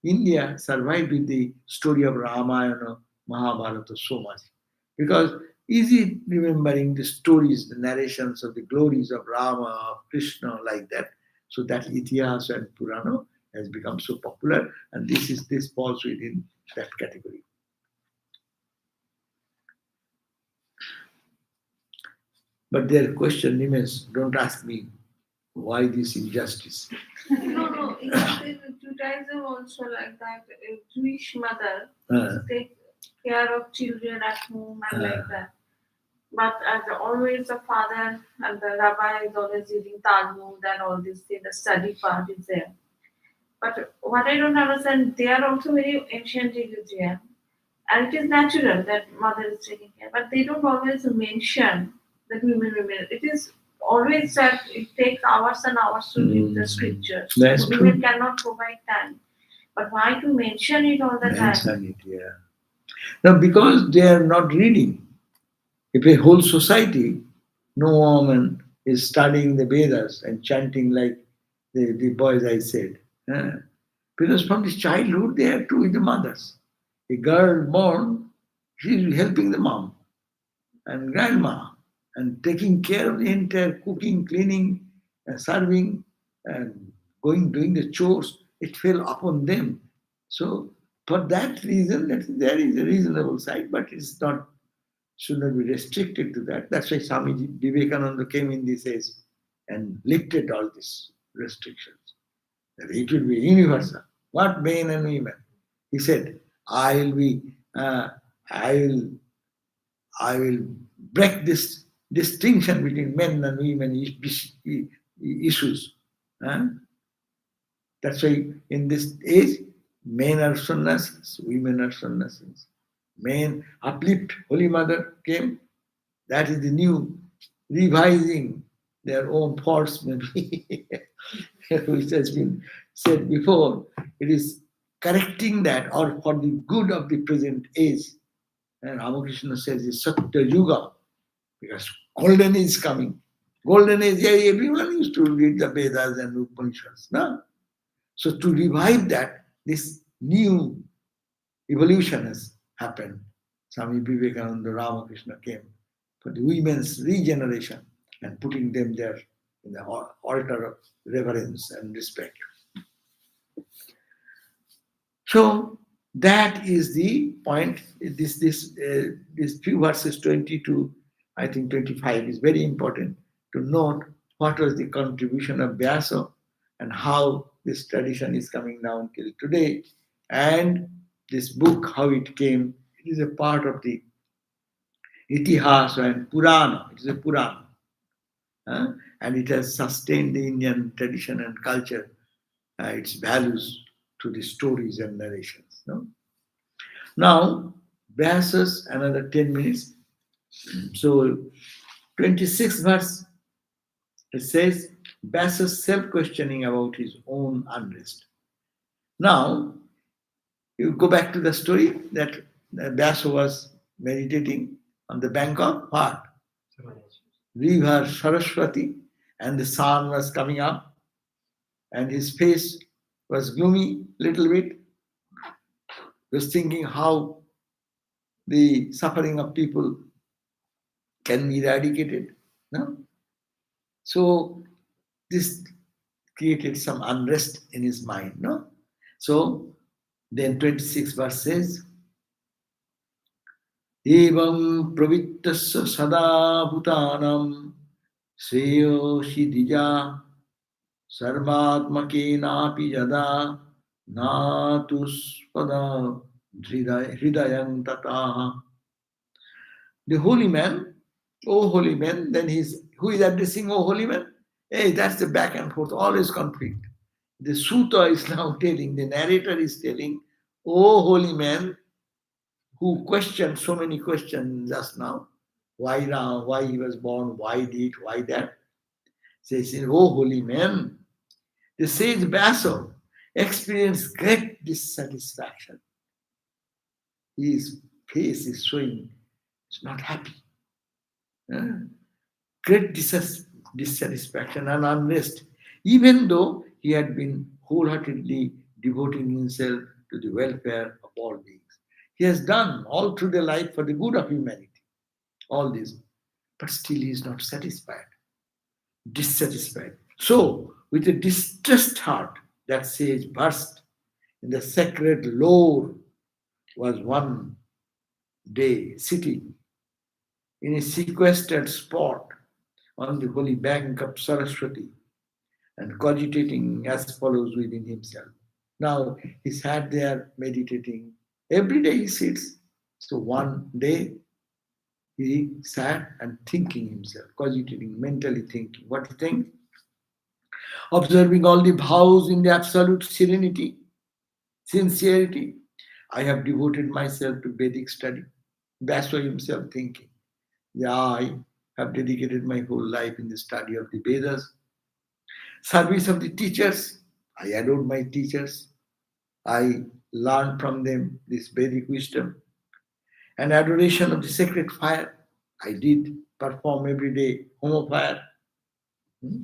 India survived with the story of Ramayana, Mahabharata so much. Because easy remembering the stories, the narrations of the glories of Rama, of Krishna, like that. So that Itihasa and Purana has become so popular, and this falls within that category. But their question remains, don't ask me why this injustice. No, in Judaism also like that. A Jewish mother Uh, take care of children at home and uh, like that. But as always, the father and the rabbi is always reading Talmud and all this thing. The study part is there. But what I don't understand, they are also very ancient religion, and it is natural that mother is taking care. But they don't always mention that women. It is always that it takes hours and hours to read the scriptures. That's Women true. cannot provide time. But why to mention it all the time? Mention it, yeah. Now, because they are not reading. If a whole society, no woman is studying the Vedas and chanting like the boys I said. Because from this childhood they have to with the mothers. A girl born, she is helping the mom and grandma and taking care of the entire cooking, cleaning, serving, and doing the chores. It fell upon them. So for that reason, there is a reasonable side, but it's not should not be restricted to that. That's why Swami Vivekananda came in this age and lifted all these restrictions. That it will be universal. What men and women? He said, I will be, I will, I will break this distinction between men and women issues. Huh? That's why in this age, men are sannyasis, women are sannyasis. Men uplift. Holy Mother came. That is the new revising their own faults, maybe, which has been said before. It is correcting that, or for the good of the present age. And Ramakrishna says it's Satya Yuga, because golden age is coming. Golden age, yeah, everyone used to read the Vedas and Upanishads. No? So to revive that, this new evolution has happened. Swami Vivekananda Ramakrishna came for the women's regeneration and putting them there in the altar of reverence and respect. So that is the point. This few verses 22, I think 25 is very important to note what was the contribution of Vyasa and how this tradition is coming down till today, and this book how it came. It is a part of the Itihasa and Purana. It is a Purana, and it has sustained the Indian tradition and culture, its values through the stories and narrations. No? Now, verses another 10 minutes. So, 26th verse, it says, Vyas self-questioning about his own unrest. Now, you go back to the story that Vyasa was meditating on the bank of what? River Saraswati, and the sun was coming up, and his face was gloomy little bit. He was thinking how the suffering of people can be eradicated. No? So this created some unrest in his mind. No? So then 26 verse says, Evam pravittasya sada bhutanam seyoshi dija sarvatmakenapi yada natuspada hridayam tataha. The holy man, oh holy man, then who is addressing oh holy man? Hey, that's the back and forth, always conflict. The sutta is now telling, the narrator is telling, oh holy man, who questioned so many questions just now. Why now? Why he was born? Why this? Why that? Says, oh holy man, the sage Vyasa experienced great dissatisfaction. His face is showing he's not happy. great dissatisfaction and unrest, even though he had been wholeheartedly devoting himself to the welfare of all beings. He has done all through the life for the good of humanity, all this, but still he is not satisfied, dissatisfied. So, with a distressed heart, that sage burst in the sacred lore was one day sitting in a sequestered spot on the holy bank of Saraswati and cogitating as follows within himself. Now he sat there meditating. Every day he sits. So one day he sat and thinking himself, cogitating, mentally thinking. What he think? Observing all the vows in the absolute serenity, sincerity. I have devoted myself to Vedic study. Vyasa himself thinking. Yeah, I have dedicated my whole life in the study of the Vedas, service of the teachers. I adored my teachers. I learned from them this Vedic wisdom and adoration of the sacred fire. I did perform every day homo fire. Hmm?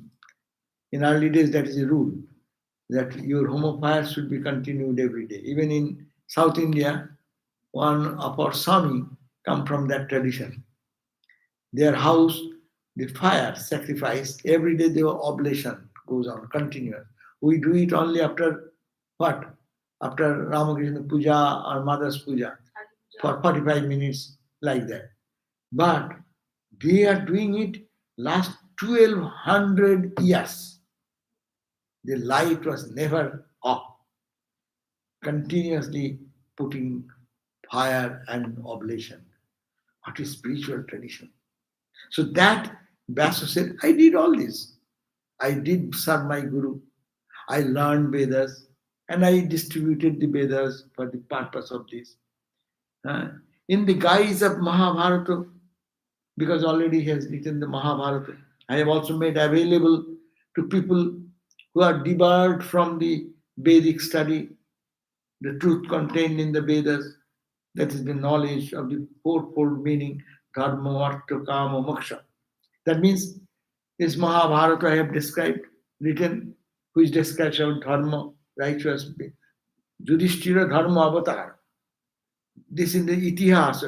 In early days, that is a rule that your homo fire should be continued every day. Even in South India, one of our Swami come from that tradition. Their house, the fire sacrifice, every day the oblation goes on, continuous. We do it only after what? After Ramakrishna Puja or Mother's Puja for 45 minutes, like that. But they are doing it last 1200 years. The light was never off, continuously putting fire and oblation. What is spiritual tradition? So that Vyasa said, I did all this. I did serve my Guru. I learned Vedas and I distributed the Vedas for the purpose of this. Uh, in the guise of Mahabharata, because already he has written the Mahabharata, I have also made available to people who are debarred from the Vedic study the truth contained in the Vedas, that is the knowledge of the fourfold meaning, dharma, artha, kama, moksha. That means this Mahabharata I have described, written, which describes our dharma, righteous, Yudhishthira dharma avatar. This in the itihas.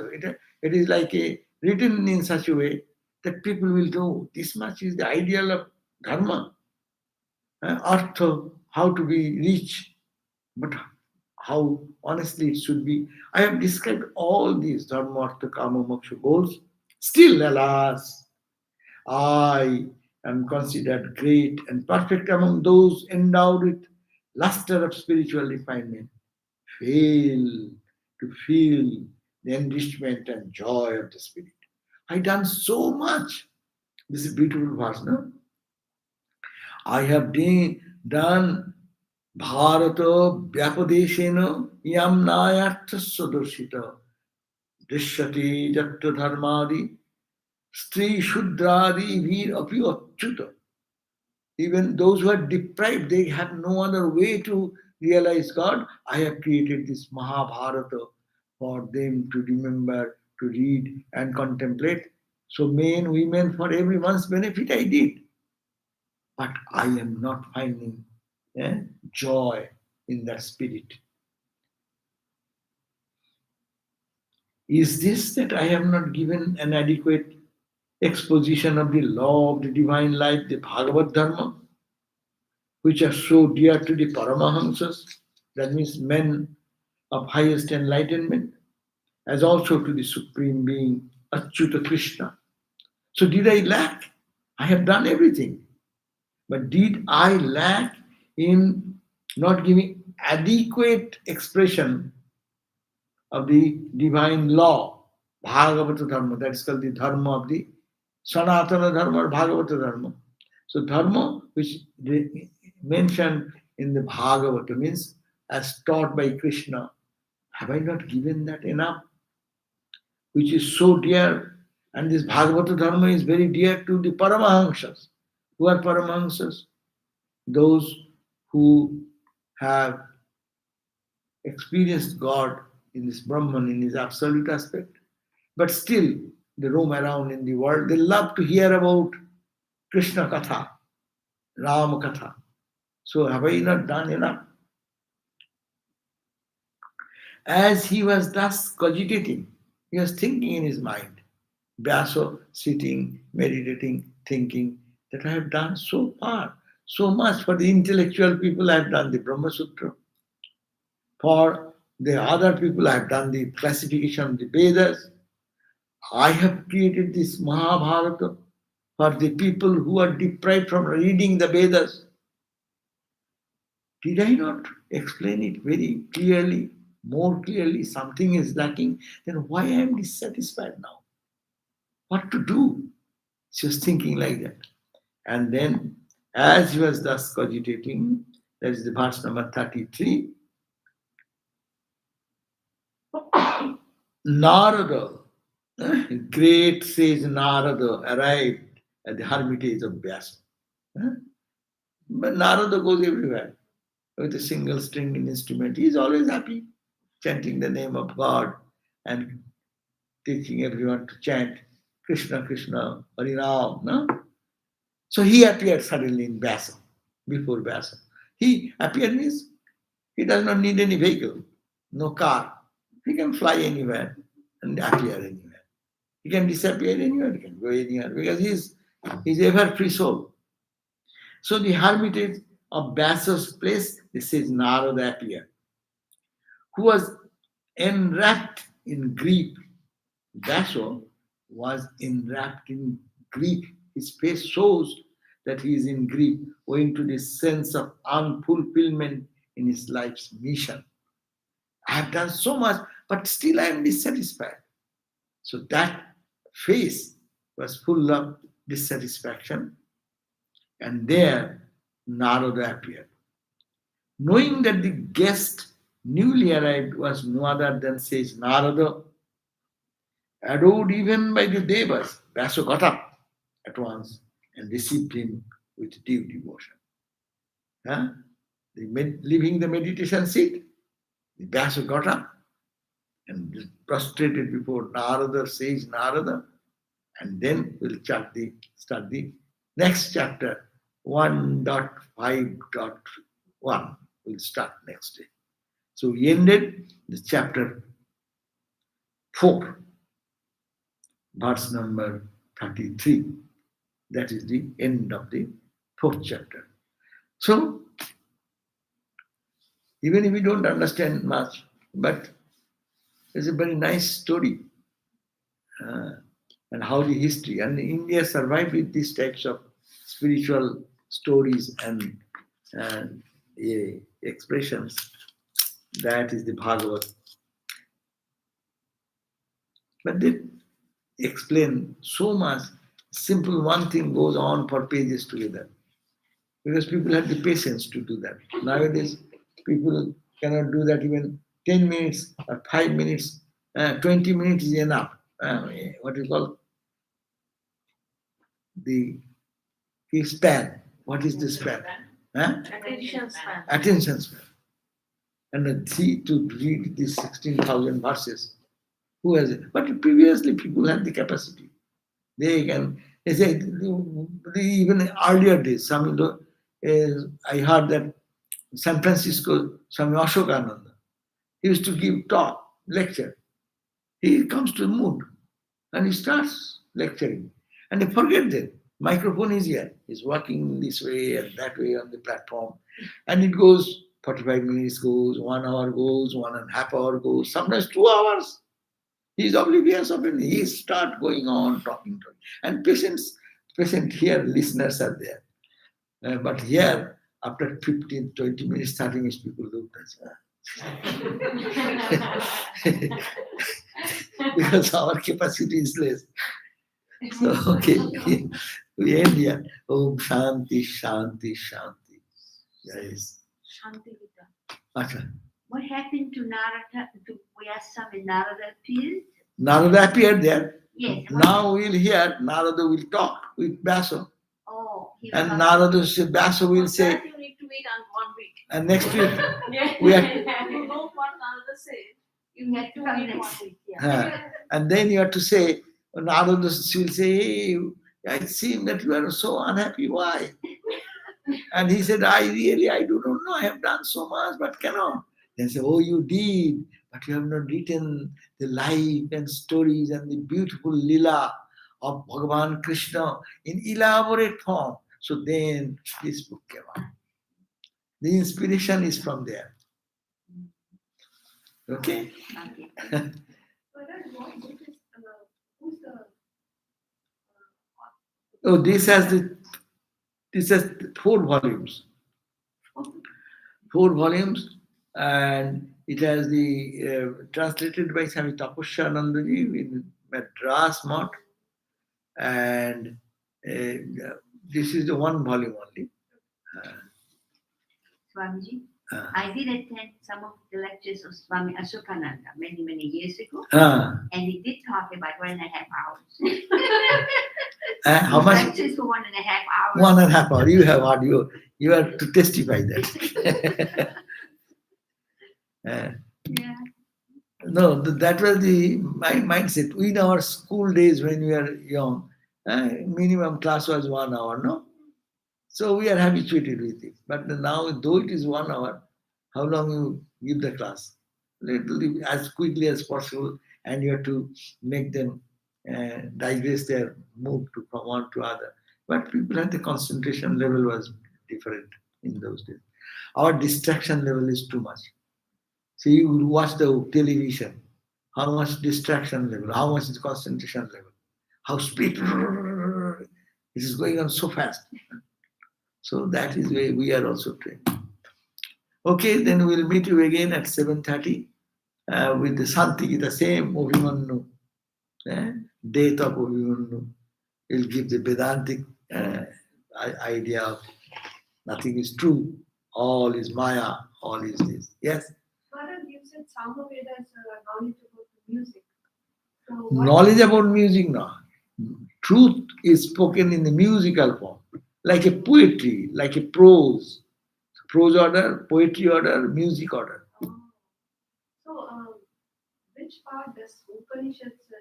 It is like a written in such a way that people will know this much is the ideal of dharma, artha, how to be rich, but how honestly it should be. I have described all these dharma, artha, kama, moksha goals. Still, alas, I am considered great and perfect among those endowed with luster of spiritual refinement, fail to feel the enrichment and joy of the spirit. I done so much. This is a beautiful verse, no? I have done Bharata Vyapadeshena Yamnayartha Sadarshita Drishyate Jatta Dharmadi Stri Shudradi Vir Api Achyuta. Even those who are deprived, they have no other way to realize God. I have created this Mahabharata for them to remember, to read and contemplate. So men, women, for everyone's benefit I did. But I am not finding joy in that spirit. Is this that I have not given an adequate exposition of the law of the divine life, the Bhagavad Dharma, which are so dear to the Paramahamsas, that means men of highest enlightenment, as also to the Supreme Being, Achyuta Krishna. So did I lack? I have done everything. But did I lack in not giving adequate expression of the divine law, Bhagavata Dharma, that is called the Dharma of the Sanatana Dharma or Bhagavata Dharma. So Dharma, which mentioned in the Bhagavata, means as taught by Krishna, have I not given that enough? Which is so dear, and this Bhagavata Dharma is very dear to the Paramahamsas. Who are Paramahamsas? Those who have experienced God in this Brahman, in his absolute aspect, but still they roam around in the world. They love to hear about Krishna Katha, Rama Katha. So have I not done enough? As he was thus cogitating, he was thinking in his mind, Vyasa sitting, meditating, thinking that I have done so far, so much for the intellectual people. I have done the Brahma Sutra. For the other people, I have done the classification of the Vedas. I have created this Mahabharata for the people who are deprived from reading the Vedas. Did I not explain it very clearly, more clearly? Something is lacking. Then why I am dissatisfied now? What to do? She was thinking like that. And then, as he was thus cogitating, that is the verse number 33, Narada, great sage Narada, arrived at the hermitage of Vyasa. But Narada goes everywhere with a single stringed instrument. He is always happy, chanting the name of God and teaching everyone to chant Krishna, Krishna, Hari Ram. No? So he appeared suddenly in Vyasa, before Vyasa. He appeared means he does not need any vehicle, no car. He can fly anywhere and appear anywhere. He can disappear anywhere, he can go anywhere because he's ever free soul. So the hermitage of Vyasa's place, this is Narada appeared, who was enwrapped in grief. Vyasa was enwrapped in grief. His face shows that he is in grief, owing to this sense of unfulfillment in his life's mission. I have done so much, but still I am dissatisfied. So that face was full of dissatisfaction. And there Narada appeared. Knowing that the guest newly arrived was no other than sage Narada, adored even by the Devas, Vyasa got up at once and received him with due devotion. Huh? Leaving the meditation seat, the Vyasa got up and prostrated before Narada, sage Narada, and then we'll start the next chapter, 1.5.1. We'll start next day. So we ended the chapter 4, verse number 33. That is the end of the 4th chapter. So, even if we don't understand much, but it's a very nice story. And how the history and India survived with these types of spiritual stories and expressions. That is the Bhagavatam. But they explain so much. Simple one thing goes on for pages together because people have the patience to do that. Nowadays, people cannot do that even 10 minutes or 5 minutes, 20 minutes is enough. What is called the span. What is the span? Attention span. Attention span. And to read these 16,000 verses, who has it? But previously people had the capacity. They say, even earlier days, I heard that San Francisco, Swami Ashokananda, he used to give talk, lecture. He comes to the mood and he starts lecturing. And they forget that microphone is here. He's walking this way and that way on the platform. And it goes 45 minutes goes, 1 hour goes, 1.5 hours goes, sometimes 2 hours. He's oblivious of it. He start going on talking to him. And patient here, listeners are there. But here, after 15, 20 minutes, 30 minutes, people look at because our capacity is less. So, okay, we end here. Om Shanti, Shanti, Shanti. Yes. Shanti Gita. Acha. What happened to Narada, to Vyasa when Narada appeared? Narada appeared there. Yes. Now we'll hear Narada will talk with Vyasa. Oh, And Narada, Vyasa will say, That you need to wait 1 week. and next week, Yeah. we are, You know what Narada said. You have to come wait next 1 week. Yeah. and then you have to say, Narada will say, hey, I see that you are so unhappy. Why? And he said, I do not know. I have done so much, but cannot. They say, oh, you did, but you have not written the life and stories and the beautiful lila of Bhagavan Krishna in elaborate form. So then this book came out. The inspiration is from there. Okay? Okay. Oh, this has 4 volumes. 4 volumes, and it has the translated by Swami Tapasya Nandaji in Madras Mott, and this is the 1 volume only. Swamiji, Uh, I did attend some of the lectures of Swami Ashokananda many years ago, uh, and he did talk about 1.5 hours. how much? Lectures for 1.5 hours. 1.5 hours. You have audio. You have to testify that. Yeah. No, that was my mindset. In our school days when we were young, minimum class was 1 hour, no? So we are habituated with it. But now, though it is 1 hour, how long you give the class? Little, as quickly as possible, and you have to make them digress their move to from one to other. But people had the concentration level was different in those days. Our distraction level is too much. So you would watch the television, how much distraction level, how much is concentration level, how speed it is going on so fast. So that is where we are also trained. Okay, then we'll meet you again at 7:30 with the Santi, the same Abhimanyu, death of Abhimanyu. Will give the Vedantic idea of nothing is true, all is Maya, all is this. Yes? Bharat, you said Samaveda is knowledge about the music. So Knowledge about music, no. Truth is spoken in the musical form, like a poetry, like a prose. Prose order, poetry order, music order. So, which part does Upanishads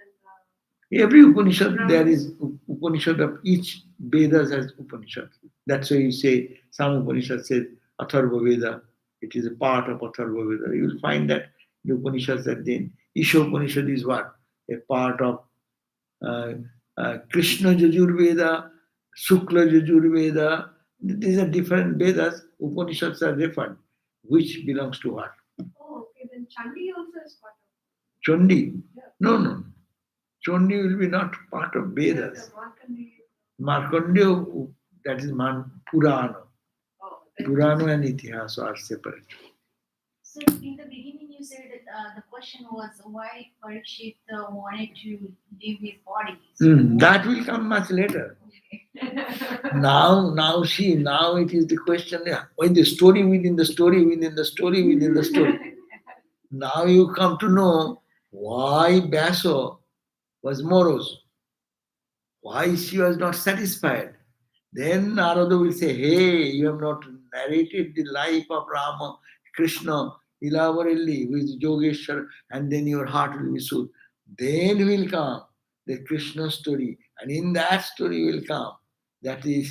and Every Upanishad, there is Upanishad of each Vedas has Upanishad. That's why you say, some Upanishad says Atharva Veda, it is a part of Atharva Veda. You will find that the Upanishads that then, Isha Upanishad is what? A part of Krishna Yajurveda, Shukla Yajurveda. These are different Vedas. Upanishads are different. Which belongs to what? okay, then Chandi also is part of Chondi? No. Chondi will be not part of Vedas. the Markandeya, that is Purana. Oh, Purana and Itihasa are separate. So in the beginning, you said that the question was why Parikshit wanted to leave his body. So That will come much later. Now it is the question, when the story within the story within the story within the story. Now you come to know why Baso was morose, why she was not satisfied. Then Narada will say, hey, you have not narrated the life of Rama, Krishna, elaborately with Yogeshwar, and then your heart will be soothed. Then will come the Krishna story, and in that story will come. That is,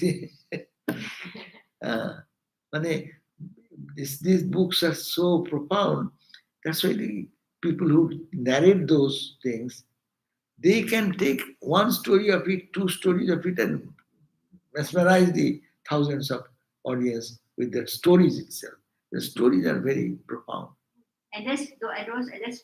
these books are so profound. That's why the people who narrate those things, they can take one story of it, 2 stories of it, and mesmerize the thousands of audience with their stories itself. The stories are very profound. And that's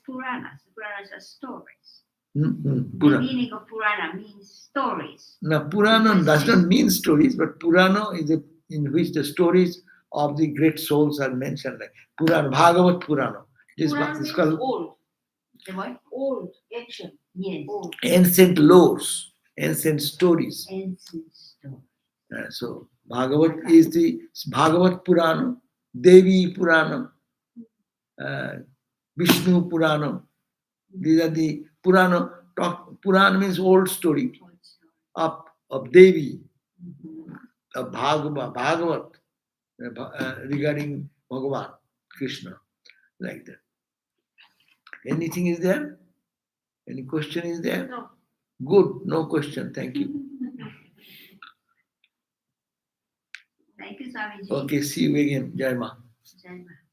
Puranas. Puranas are stories. Mm-hmm. The Purana. meaning of Purana means stories. Now, Purana does not mean stories, but Purana is in which the stories of the great souls are mentioned, like Purana, Bhagavat Purana. This Purana is means called old. The what? Old, ancient. Yes. Old. ancient lores, ancient stories. Ancient stories. So Bhagavat is the Bhagavat Purana, Devi Purana, Vishnu Purana. These are the Purana. Purana means old story of Devi, of Bhagavat, regarding Bhagavan, Krishna, like that. Anything is there? Any question is there? No. Good, no question. Thank you. Thank you, Swamiji. Okay, see you again. Jai Ma. Jai Ma.